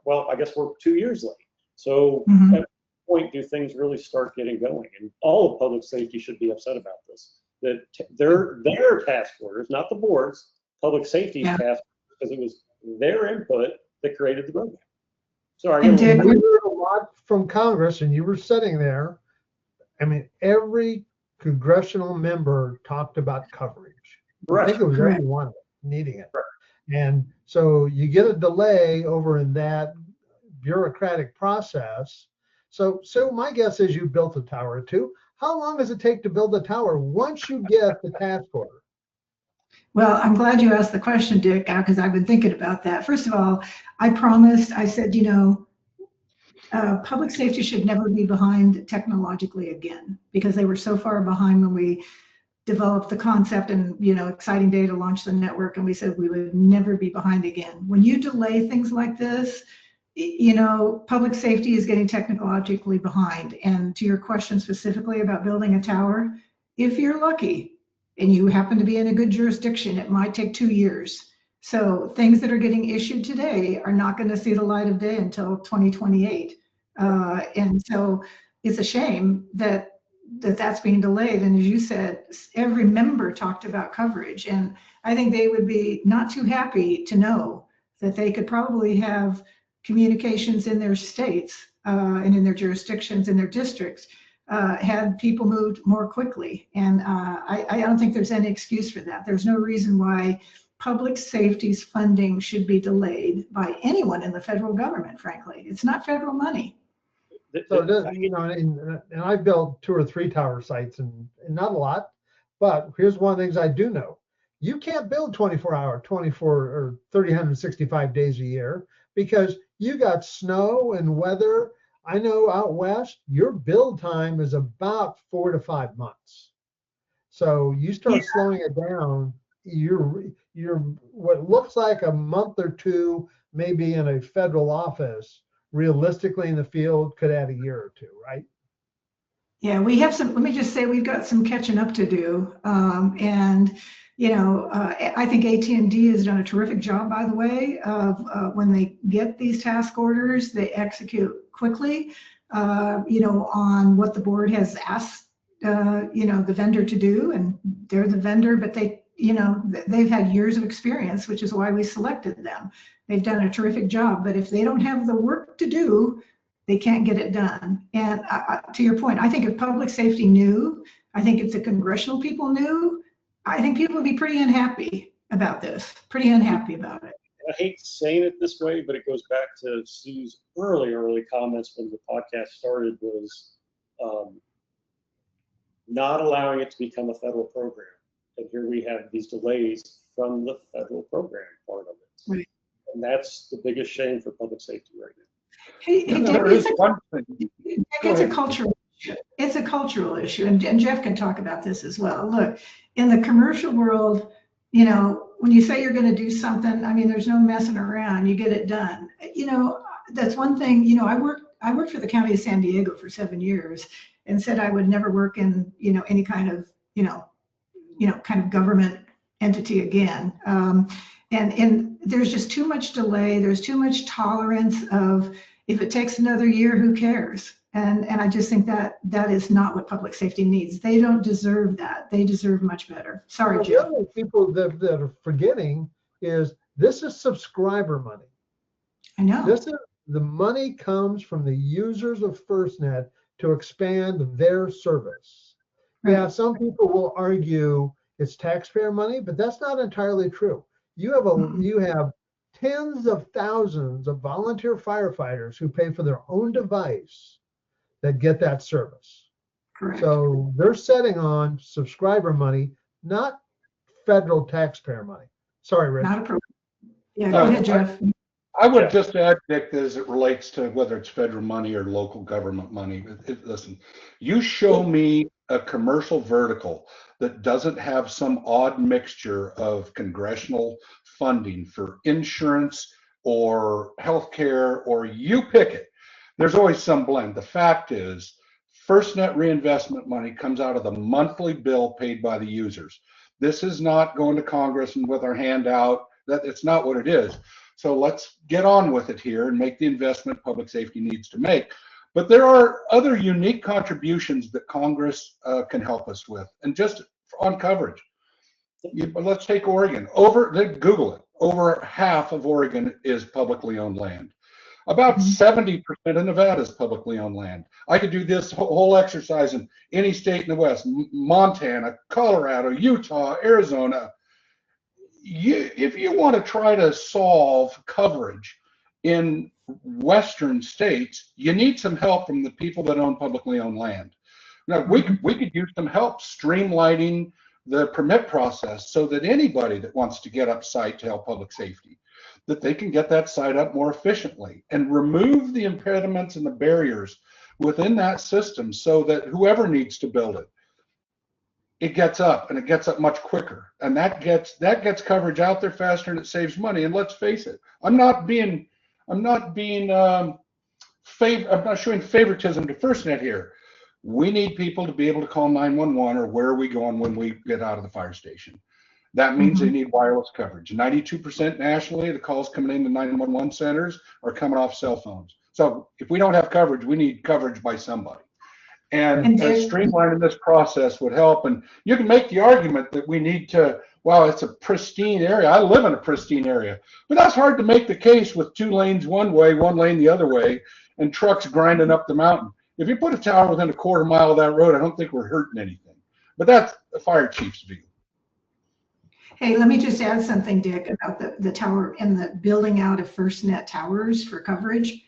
Well, I guess we're 2 years late. So at what point do things really start getting going? And all of public safety should be upset about this. That their task orders, not the board's, public safety's task, because it was their input that created the roadmap. Sorry, we heard a lot from Congress, and you were sitting there. I mean, every congressional member talked about coverage. I think it was everyone needing it. And so you get a delay over in that bureaucratic process. So my guess is you built a tower too. How long does it take to build a tower once you get the task order? Well, I'm glad you asked the question, Dick, because I've been thinking about that. First of all, I said, you know, public safety should never be behind technologically again, because they were so far behind when we developed the concept and, you know, exciting day to launch the network. And we said we would never be behind again. When you delay things like this, you know, public safety is getting technologically behind. And to your question specifically about building a tower, if you're lucky, and you happen to be in a good jurisdiction, it might take 2 years. So things that are getting issued today are not going to see the light of day until 2028. And so it's a shame that that's being delayed. And as you said, every member talked about coverage. And I think they would be not too happy to know that they could probably have communications in their states and in their jurisdictions, in their districts, had people moved more quickly. And I don't think there's any excuse for that. There's no reason why public safety's funding should be delayed by anyone in the federal government, frankly. It's not federal money. So, you know, and I've built 2 or 3 tower sites and not a lot, but here's one of the things I do know. You can't build 24 or 365 days a year because you got snow and weather. I know out west, your build time is about 4 to 5 months. So you start slowing it down, you're what looks like a month or two, maybe in a federal office, realistically in the field could add a year or two, right? Yeah, we have some, let me just say, we've got some catching up to do. I think AT&T has done a terrific job, by the way, of when they get these task orders, they execute quickly, on what the board has asked, the vendor to do, and they're the vendor, but they've had years of experience, which is why we selected them. They've done a terrific job, but if they don't have the work to do, they can't get it done. And to your point, I think if public safety knew, I think if the congressional people knew, I think people would be pretty unhappy about this, pretty unhappy about it. I hate saying it this way, but it goes back to Sue's early comments when the podcast started, was not allowing it to become a federal program. And here we have these delays from the federal program part of it. Right. And that's the biggest shame for public safety right now. Hey, There is one thing. it's a cultural issue. It's a cultural issue, and Jeff can talk about this as well. Look, in the commercial world, when you say you're going to do something, I mean, there's no messing around. You get it done. That's one thing. I worked for the county of San Diego for 7 years, and said I would never work in any kind of kind of government entity again. And there's just too much delay. There's too much tolerance of, if it takes another year, who cares? And I just think that is not what public safety needs. They don't deserve that. They deserve much better. Sorry, Well, Jeff. the other people that are forgetting is this is subscriber money. I know. The money comes from the users of FirstNet to expand their service. Right. Yeah, some people will argue it's taxpayer money, but that's not entirely true. You have tens of thousands of volunteer firefighters who pay for their own device that get that service. Correct. So they're setting on subscriber money, not federal taxpayer money. Sorry, Rich. Not appropriate. Yeah, go ahead, Jeff. I would just add, Dick, as it relates to whether it's federal money or local government money. Listen, you show me a commercial vertical that doesn't have some odd mixture of congressional funding for insurance or healthcare, or you pick it. There's always some blend. The fact is, FirstNet reinvestment money comes out of the monthly bill paid by the users. This is not going to Congress and with our hand out. It's not what it is. So let's get on with it here and make the investment public safety needs to make. But there are other unique contributions that Congress can help us with. And just on coverage, let's take Oregon. Google it. Over half of Oregon is publicly owned land. About 70% of Nevada is publicly owned land. I could do this whole exercise in any state in the West: Montana, Colorado, Utah, Arizona. If you want to try to solve coverage in Western states, you need some help from the people that own publicly owned land. Now, we could use some help streamlining the permit process so that anybody that wants to get up site to help public safety, that they can get that site up more efficiently and remove the impediments and the barriers within that system so that whoever needs to build it, it gets up, and it gets up much quicker, and that gets coverage out there faster, and it saves money. And let's face it, I'm not showing favoritism to FirstNet here. We need people to be able to call 911 or where are we going when we get out of the fire station. That means they need wireless coverage. 92% nationally, the calls coming into 911 centers are coming off cell phones. So if we don't have coverage, we need coverage by somebody. And streamlining this process would help. And you can make the argument that we need to, wow, it's a pristine area. I live in a pristine area. But that's hard to make the case with 2 lanes one way, 1 lane the other way, and trucks grinding up the mountain. If you put a tower within a quarter mile of that road, I don't think we're hurting anything. But that's the fire chief's view. Hey, let me just add something, Dick, about the tower and the building out of FirstNet towers for coverage.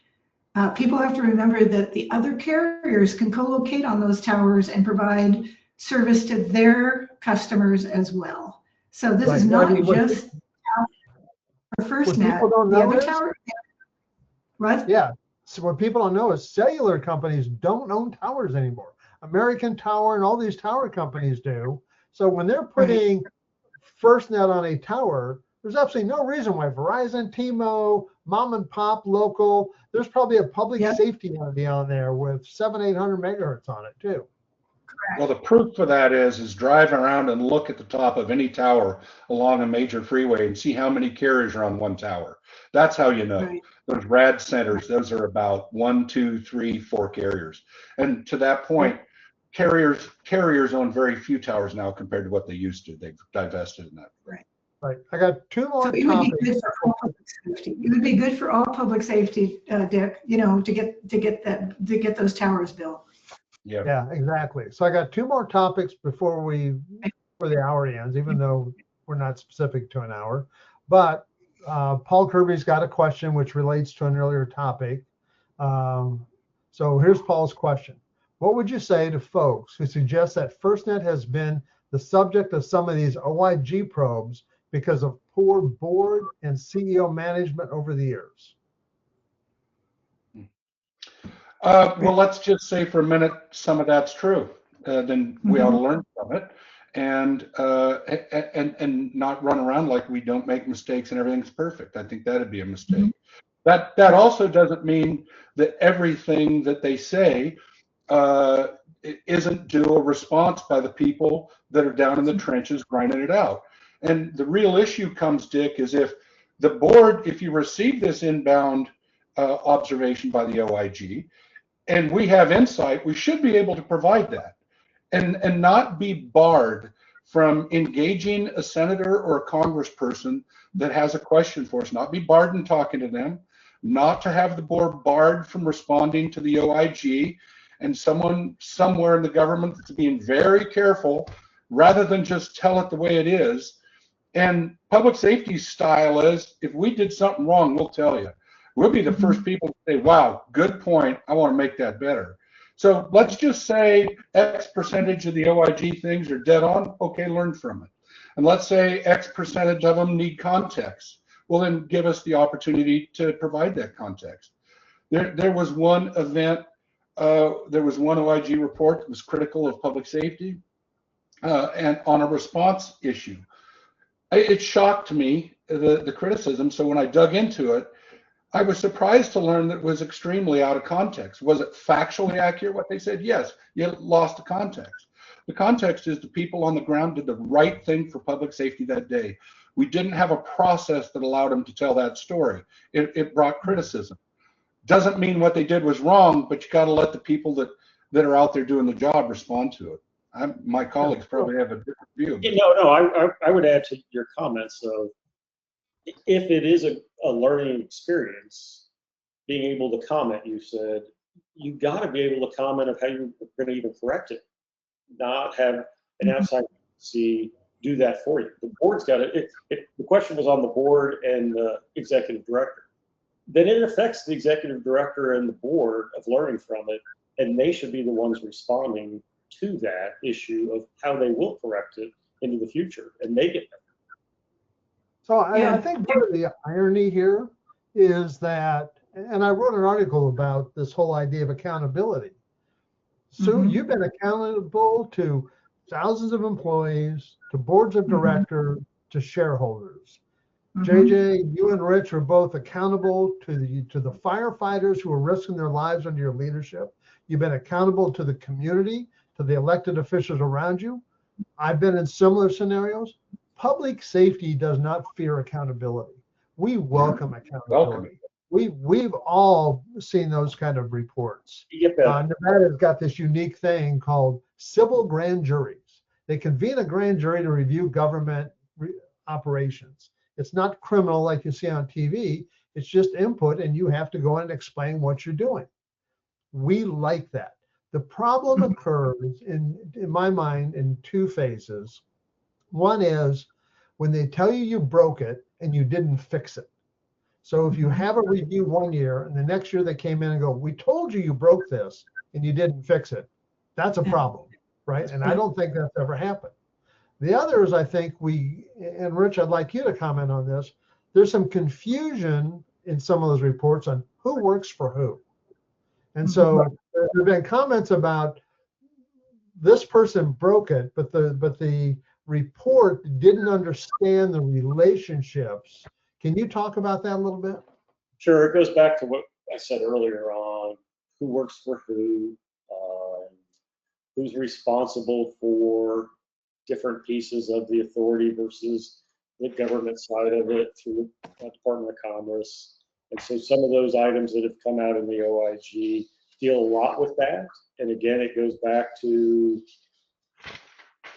People have to remember that the other carriers can co-locate on those towers and provide service to their customers as well. So this is not just for FirstNet. The other tower, what? Yeah. So what people don't know is cellular companies don't own towers anymore. American Tower and all these tower companies do. So when they're putting FirstNet on a tower, there's absolutely no reason why Verizon, T-Mo, mom and pop, local, there's probably a public safety entity on there with 700-800 megahertz on it too. Well, the proof for that is drive around and look at the top of any tower along a major freeway and see how many carriers are on one tower. That's how you know. Right. Those RAD centers, those are about 1, 2, 3, 4 carriers. And to that point, carriers own very few towers now compared to what they used to. They've divested in that. Right. Right. I got 2 more So it would be good for all public safety. It would be good for all public safety, Dick, you know, to get those towers built. Yeah, exactly. So I got 2 more topics before the hour ends, even though we're not specific to an hour. But Paul Kirby's got a question which relates to an earlier topic. So here's Paul's question. What would you say to folks who suggest that FirstNet has been the subject of some of these OIG probes because of poor board and CEO management over the years? Well, let's just say for a minute some of that's true. Then we ought to learn from it and not run around like we don't make mistakes and everything's perfect. I think that'd be a mistake. That also doesn't mean that everything that they say isn't due a response by the people that are down in the trenches grinding it out. And the real issue comes, Dick, is if the board, if you receive this inbound observation by the OIG, and we have insight, we should be able to provide that and not be barred from engaging a senator or a congressperson that has a question for us, not be barred in talking to them, not to have the board barred from responding to the OIG, and someone somewhere in the government that's being very careful rather than just tell it the way it is. And public safety style is, if we did something wrong, we'll tell you. We'll be the first people to say, wow, good point, I want to make that better. So let's just say X percentage of the OIG things are dead on. Okay, learn from it. And let's say X percentage of them need context. Well, then give us the opportunity to provide that context. There was one event, there was one OIG report that was critical of public safety and on a response issue. It shocked me, the criticism. So when I dug into it, I was surprised to learn that it was extremely out of context. Was it factually accurate what they said? Yes, you lost the context. The context is the people on the ground did the right thing for public safety that day. We didn't have a process that allowed them to tell that story. It brought criticism. Doesn't mean what they did was wrong, but you got to let the people that are out there doing the job respond to it. My colleagues probably have a different view. I would add to your comments. So if it is a learning experience, being able to comment, you said, you got to be able to comment of how you're going to even correct it, not have an outside agency do that for you. The board's got it. The question was on the board and the executive director. Then it affects the executive director and the board of learning from it, and they should be the ones responding to that issue of how they will correct it into the future and make it better. So I think part of the irony here is that, and I wrote an article about this whole idea of accountability. So you've been accountable to thousands of employees, to boards of directors, to shareholders. JJ, you and Rich are both accountable to the firefighters who are risking their lives under your leadership. You've been accountable to the community, to the elected officials around you. I've been in similar scenarios. Public safety does not fear accountability. We welcome accountability. We've all seen those kind of reports. Nevada's got this unique thing called civil grand juries. They convene a grand jury to review government operations. It's not criminal like you see on TV. It's just input, and you have to go in and explain what you're doing. We like that. The problem occurs, in my mind, in 2 phases. One is when they tell you you broke it and you didn't fix it. So if you have a review 1 year and the next year they came in and go, we told you you broke this and you didn't fix it, that's a problem, right? And I don't think that's ever happened. The other is, I think and Rich, I'd like you to comment on this, there's some confusion in some of those reports on who works for who. And so there have been comments about this person broke it, but the report didn't understand the relationships. Can you talk about that a little bit? Sure, it goes back to what I said earlier on who works for who's responsible for different pieces of the authority versus the government side of it through the Department of Commerce. And so some of those items that have come out in the OIG deal a lot with that. And again, it goes back to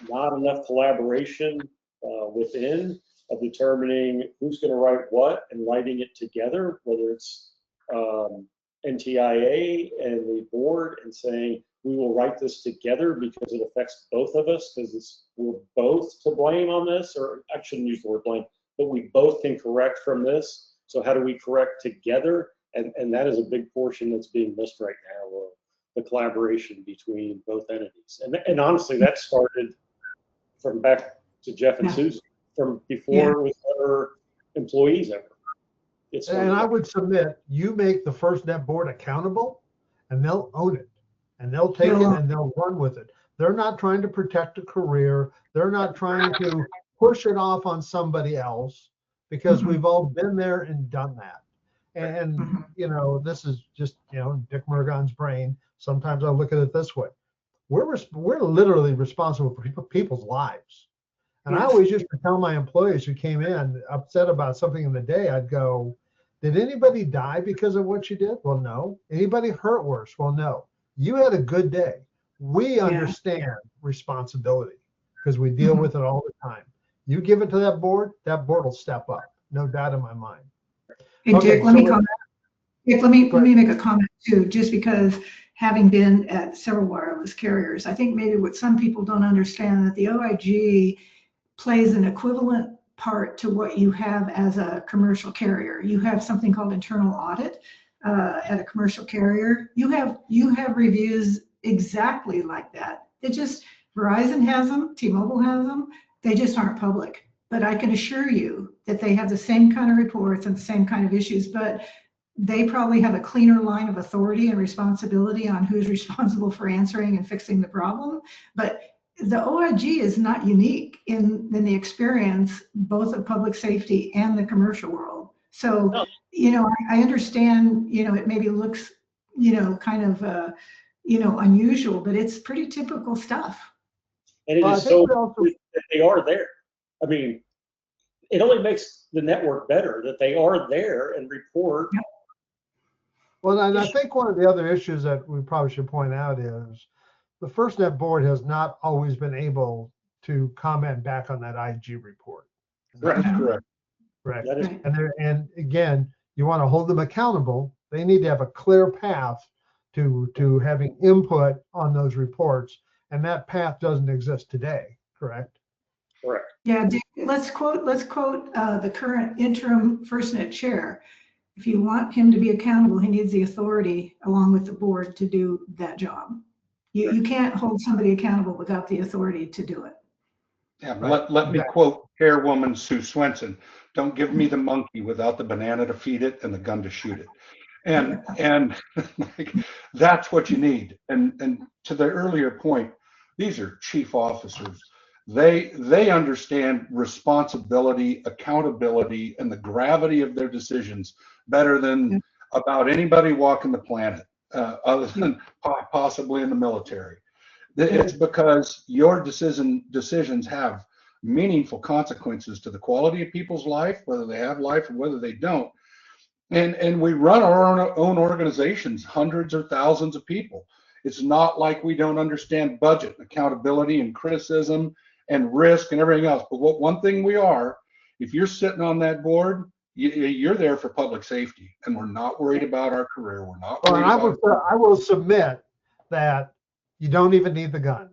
not enough collaboration within of determining who's going to write what and writing it together, whether it's NTIA and the board and saying, we will write this together because it affects both of us because we're both to blame on this, or I shouldn't use the word blame, but we both can correct from this. So how do we correct together? And that is a big portion that's being missed right now, the collaboration between both entities. And honestly, that started from back to Jeff and Susan, from before it was ever employees ever. And I would submit, you make the FirstNet board accountable and they'll own it. And they'll take it and they'll run with it. They're not trying to protect a career. They're not trying to push it off on somebody else, because we've all been there and done that. And, you know, this is just, you know, Dick Mirgon's brain. Sometimes I look at it this way. We're literally responsible for people's lives. And I always used to tell my employees who came in upset about something in the day, I'd go, did anybody die because of what you did? Well, no. Anybody hurt worse? Well, no. You had a good day. We understand responsibility because we deal with it all the time. You give it to that board will step up. No doubt in my mind. Hey, Dick, let me comment. Dick, let me make a comment too, just because having been at several wireless carriers, I think maybe what some people don't understand that the OIG plays an equivalent part to what you have as a commercial carrier. You have something called internal audit. At a commercial carrier, you have reviews exactly like that. It just, Verizon has them, T-Mobile has them, they just aren't public. But I can assure you that they have the same kind of reports and the same kind of issues, but they probably have a cleaner line of authority and responsibility on who's responsible for answering and fixing the problem. But the OIG is not unique in the experience, both of public safety and the commercial world. So, you know, I understand, you know, it maybe looks, you know, kind of, you know, unusual, but it's pretty typical stuff. And it is so that they are there. I mean, it only makes the network better that they are there and report. Well, and I think one of the other issues that we probably should point out is the FirstNet board has not always been able to comment back on that IG report. That's correct. Right. And again, you want to hold them accountable. They need to have a clear path to having input on those reports, and that path doesn't exist today. Correct. Correct. Yeah. Dick, let's quote the current interim FirstNet chair. If you want him to be accountable, he needs the authority along with the board to do that job. You can't hold somebody accountable without the authority to do it. Yeah, let me quote Chairwoman Sue Swenson. Don't give me the monkey without the banana to feed it and the gun to shoot it. And like, that's what you need. And to the earlier point, these are chief officers. They understand responsibility, accountability, and the gravity of their decisions better than about anybody walking the planet, other than possibly in the military. It's because your decisions have meaningful consequences to the quality of people's life, whether they have life or whether they don't. And we run our own organizations, hundreds or thousands of people. It's not like we don't understand budget, accountability, and criticism and risk and everything else. But one thing we are, if you're sitting on that board, you're there for public safety, and we're not worried about our career. We're not worried about. I will submit that you don't even need the gun,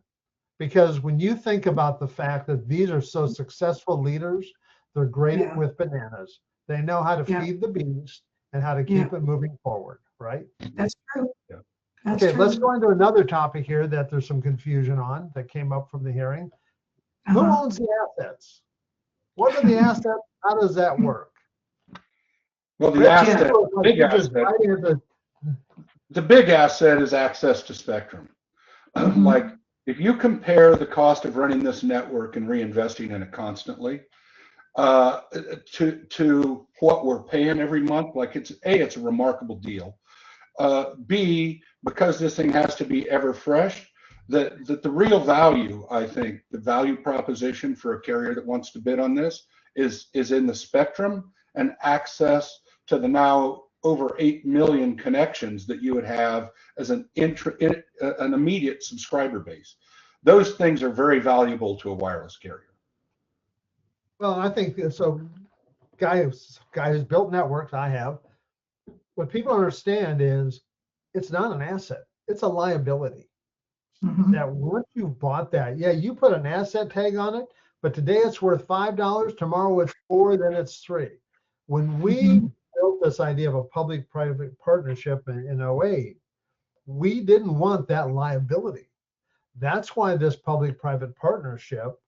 because when you think about the fact that these are so successful leaders, they're great with bananas. They know how to feed the beast and how to keep it moving forward, right? That's true. Yeah. Okay, let's go into another topic here that there's some confusion on that came up from the hearing. Who owns the assets? What are the assets? How does that work? Well, the big asset is access to spectrum. Like If you compare the cost of running this network and reinvesting in it constantly to what we're paying every month, like it's a remarkable deal. B, because this thing has to be ever fresh, that the real value, I think, the value proposition for a carrier that wants to bid on this is in the spectrum and access to the now over 8 million connections that you would have as an immediate subscriber base. Those things are very valuable to a wireless carrier. Well, I think so. Guy who's built networks, I have. What people understand is it's not an asset; it's a liability. Mhm. That once you've bought that, yeah, you put an asset tag on it, but today it's worth $5, tomorrow it's $4, then it's $3. When we built this idea of a public-private partnership in 08, we didn't want that liability. That's why this public-private partnership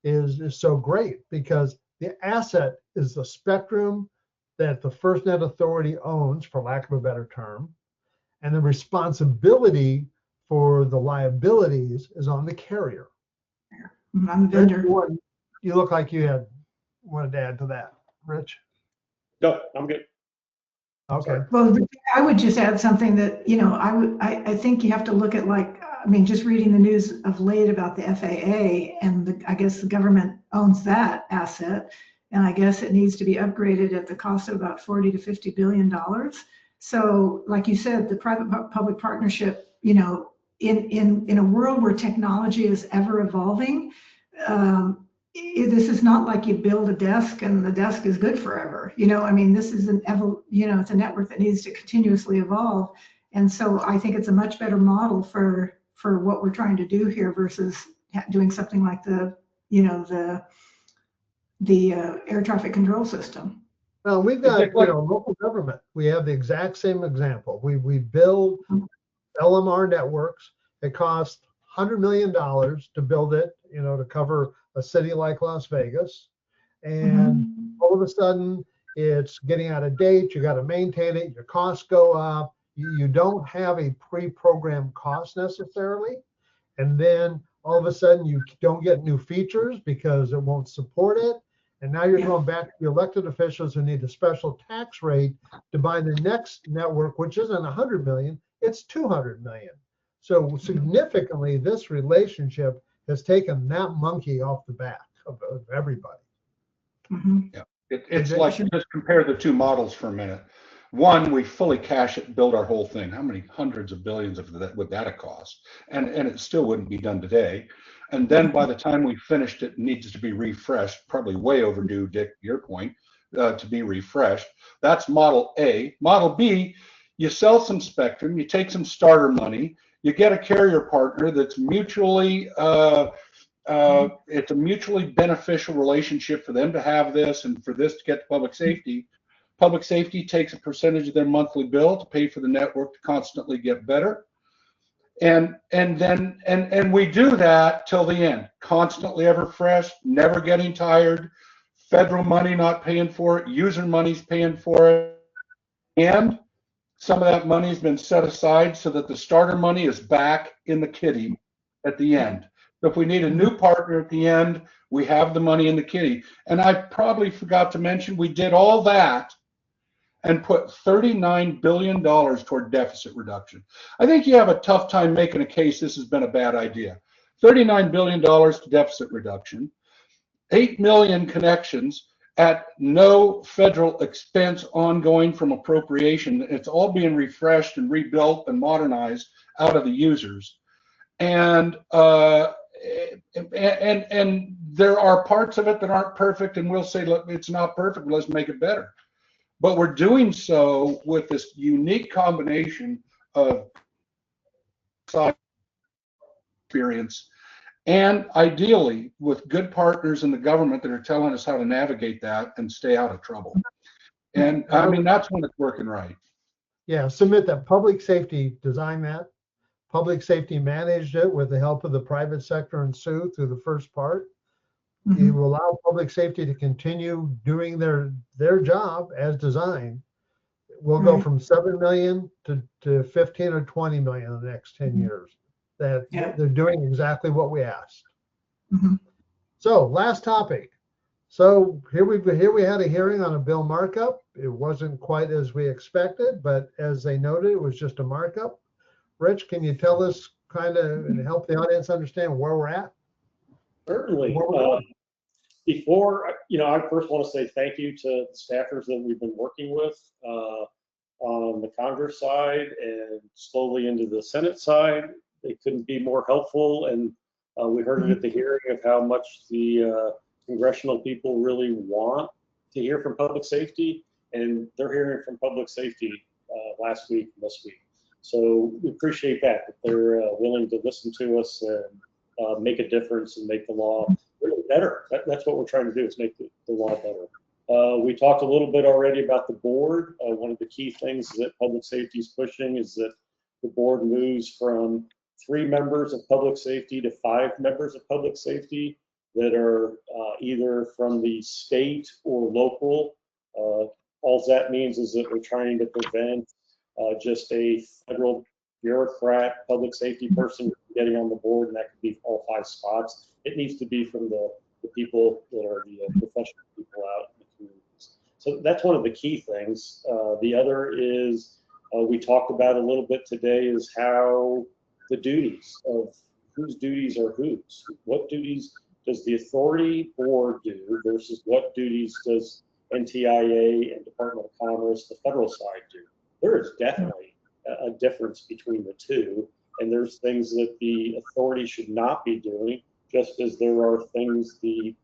is so great, because the asset is the spectrum that the FirstNet Authority owns, for lack of a better term, and the responsibility for the liabilities is on the carrier. I'm a vendor. You look like you wanted to add to that, Rich. No, I'm good. Okay. Well, I would just add something that, you know, I think you have to look at, like, I mean, just reading the news of late about the FAA, and I guess the government owns that asset, and I guess it needs to be upgraded at the cost of about $40 to $50 billion. So, like you said, the private-public partnership, you know, in a world where technology is ever evolving, this is not like you build a desk and the desk is good forever. You know, I mean, this is it's a network that needs to continuously evolve. And so I think it's a much better model for what we're trying to do here versus doing something like the air traffic control system. Well, we've got, local government. We have the exact same example. We build LMR networks. It costs $100 million to build it, to cover a city like Las Vegas. And all of a sudden it's getting out of date. You got to maintain it. Your costs go up. You don't have a pre-programmed cost necessarily. And then all of a sudden you don't get new features because it won't support it. And now you're going back to the elected officials who need a special tax rate to buy the next network, which isn't 100 million, it's 200 million. So significantly, this relationship has taken that monkey off the back of everybody. Yeah, it's like, just compare the two models for a minute. One, we fully cash it, build our whole thing. How many hundreds of billions of that would that have cost? And it still wouldn't be done today. And then by the time we finished, it needs to be refreshed, probably way overdue, Dick, your point, to be refreshed. That's model A. Model B, you sell some spectrum, you take some starter money, you get a carrier partner that's mutually, it's a mutually beneficial relationship for them to have this and for this to get to public safety. Public safety takes a percentage of their monthly bill to pay for the network to constantly get better. And we do that till the end, constantly ever fresh, never getting tired, federal money not paying for it, user money's paying for it, and some of that money has been set aside so that the starter money is back in the kitty at the end. So if we need a new partner at the end, we have the money in the kitty. And I probably forgot to mention, we did all that and put $39 billion toward deficit reduction. I think you have a tough time making a case this has been a bad idea. $39 billion to deficit reduction, 8 million connections at no federal expense ongoing from appropriation. It's all being refreshed and rebuilt and modernized out of the users. And there are parts of it that aren't perfect, and we'll say, look, it's not perfect, let's make it better. But we're doing so with this unique combination of experience and ideally with good partners in the government that are telling us how to navigate that and stay out of trouble. And I mean, that's when it's working right. Yeah, submit that public safety designed that. Public safety managed it with the help of the private sector and Sue through the first part. You allow public safety to continue doing their job as designed. We'll go from 7 million to 15 or 20 million in the next 10 years. that Yeah. they're doing exactly what we asked. Mhm. So last topic. So here we had a hearing on a bill markup. It wasn't quite as we expected, but as they noted, it was just a markup. Rich, can you tell us kind of and help the audience understand where we're at? Certainly. Where we're going? Before, I first want to say thank you to the staffers that we've been working with on the Congress side and slowly into the Senate side. They couldn't be more helpful, and we heard it at the hearing of how much the congressional people really want to hear from public safety, and they're hearing from public safety last week and this week. So we appreciate that they're willing to listen to us and make a difference and make the law really better. That's what we're trying to do, is make the law better. We talked a little bit already about the board. One of the key things that public safety is pushing is that the board moves from 3 members of public safety to 5 members of public safety that are either from the state or local. All that means is that we're trying to prevent just a federal bureaucrat, public safety person getting on the board, and that could be all 5 spots. It needs to be from the people that are the professional people out in the communities. So that's one of the key things. The other is we talked about a little bit today is how the duties of whose duties are whose. What duties does the authority board do versus what duties does NTIA and Department of Commerce, the federal side, do? There is definitely a difference between the two, and there's things that the authority should not be doing, just as there are things the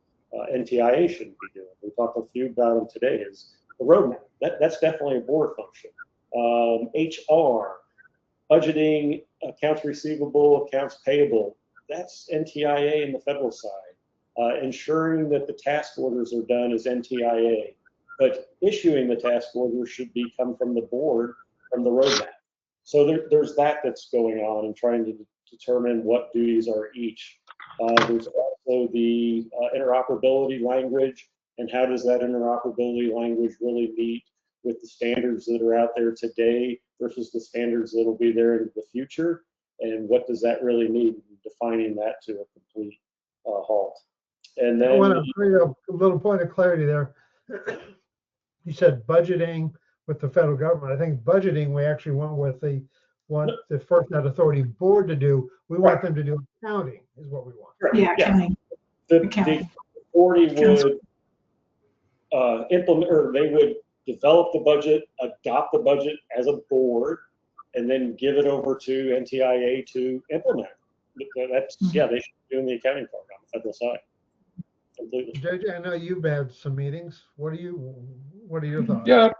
NTIA shouldn't be doing. We talked a few about them today. Is the roadmap. That's definitely a board function. HR, budgeting, accounts receivable, accounts payable, that's NTIA and the federal side. Ensuring that the task orders are done is NTIA, but issuing the task orders should come from the board, from the roadmap. So there's that's going on, and trying to determine what duties are each. There's also the interoperability language, and how does that interoperability language really meet with the standards that are out there today versus the standards that will be there in the future, and what does that really mean, defining that to a complete halt. And then I want to bring up a little point of clarity there. You said budgeting with the federal government. I think budgeting we actually want the FirstNet Authority Board to do. We want them to do accounting is what we want. Yeah, accounting. The authority would implement, or they would develop the budget, adopt the budget as a board, and then give it over to NTIA to implement. That's they should be doing the accounting part on the federal side. Completely. JJ, I know you've had some meetings. What are your thoughts? Yeah,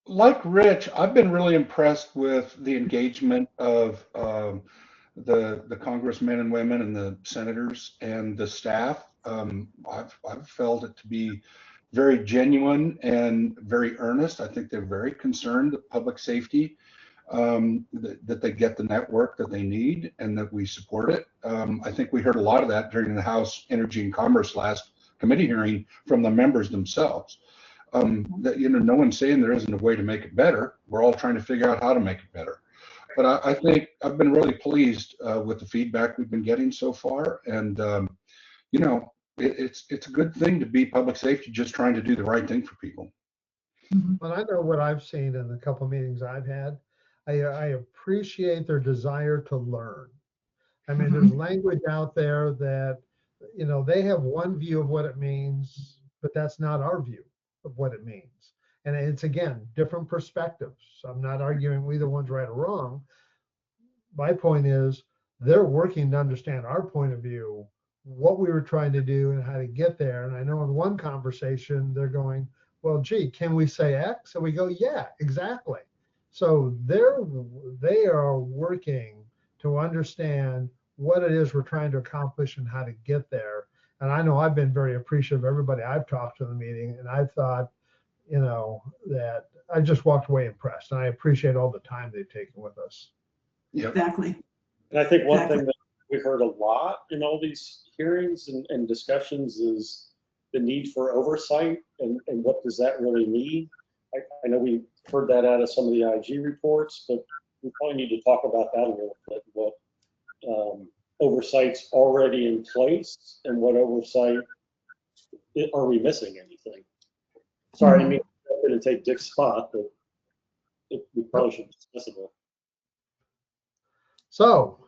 like Rich, I've been really impressed with the engagement of the congressmen and women and the senators and the staff. I've felt it to be very genuine and very earnest. I think they're very concerned that public safety, that they get the network that they need and that we support it. I think we heard a lot of that during the House Energy and Commerce last committee hearing from the members themselves. That no one's saying there isn't a way to make it better. We're all trying to figure out how to make it better. But I think I've been really pleased with the feedback we've been getting so far, and it's a good thing to be public safety, just trying to do the right thing for people. Well, I know what I've seen in the couple meetings I've had. I appreciate their desire to learn. I mean, there's language out there that, they have one view of what it means, but that's not our view of what it means. And it's, again, different perspectives. So I'm not arguing either one's right or wrong. My point is they're working to understand our point of view, what we were trying to do and how to get there. And I know in one conversation, they're going, well, gee, can we say X? And we go, yeah, exactly. So they are working to understand what it is we're trying to accomplish and how to get there. And I know I've been very appreciative of everybody I've talked to in the meeting, and I thought, that I just walked away impressed, and I appreciate all the time they've taken with us. Yeah, Exactly. And I think one thing that we heard a lot in all these hearings and discussions is the need for oversight, and what does that really mean? I know we heard that out of some of the IG reports, but we probably need to talk about that a little bit, what oversight's already in place, and what oversight are we missing anything? Sorry, I didn't mean to take Dick's spot, but we probably should discuss it. So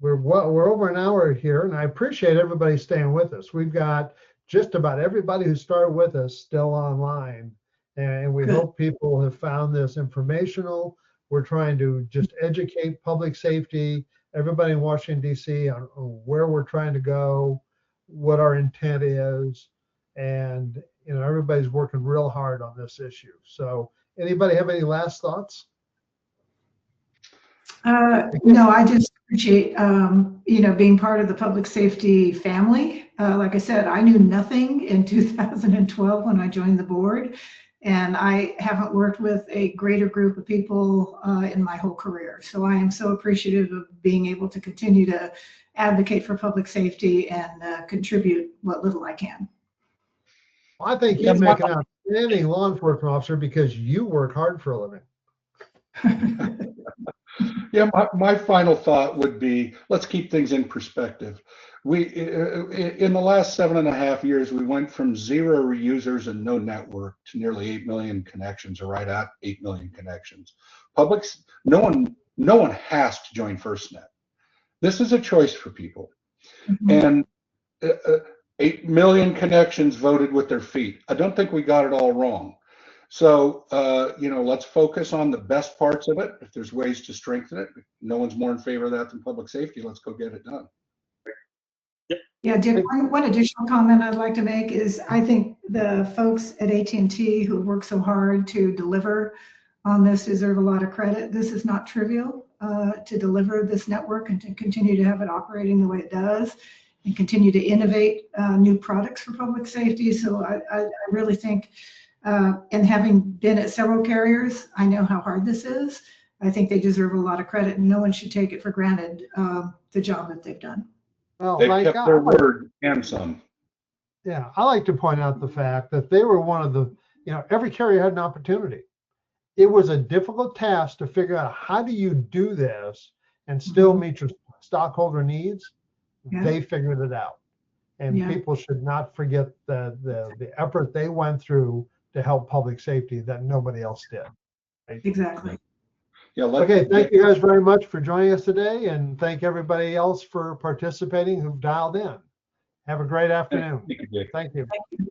we're over an hour here, and I appreciate everybody staying with us. We've got just about everybody who started with us still online, and we hope people have found this informational. We're trying to just educate public safety, everybody in Washington, D.C. on where we're trying to go, what our intent is, and everybody's working real hard on this issue. So anybody have any last thoughts? No, I just appreciate, being part of the public safety family. Like I said, I knew nothing in 2012 when I joined the board, and I haven't worked with a greater group of people in my whole career. So I am so appreciative of being able to continue to advocate for public safety and contribute what little I can. Well, I think you make an outstanding law enforcement officer because you work hard for a living. Yeah, my final thought would be, let's keep things in perspective. In the last 7.5 years, we went from 0 users and no network to nearly 8 million connections, or right at 8 million connections. No one has to join FirstNet. This is a choice for people. And 8 million connections voted with their feet. I don't think we got it all wrong. So, let's focus on the best parts of it. If there's ways to strengthen it, no one's more in favor of that than public safety. Let's go get it done. Yeah, Dick, one additional comment I'd like to make is I think the folks at AT&T who work so hard to deliver on this deserve a lot of credit. This is not trivial to deliver this network and to continue to have it operating the way it does and continue to innovate new products for public safety. So I really think, and having been at several carriers, I know how hard this is. I think they deserve a lot of credit, and no one should take it for granted, the job that they've done. Well, They've kept their word and some. Yeah, I like to point out the fact that they were one of the, every carrier had an opportunity. It was a difficult task to figure out how do you do this and still meet your stockholder needs. Yeah. They figured it out. And people should not forget the effort they went through to help public safety that nobody else did. Right? Exactly. Yeah. Okay. Thank you guys very much for joining us today, and thank everybody else for participating who've dialed in. Have a great afternoon. Thank you, Dick. Thank you. Thank you.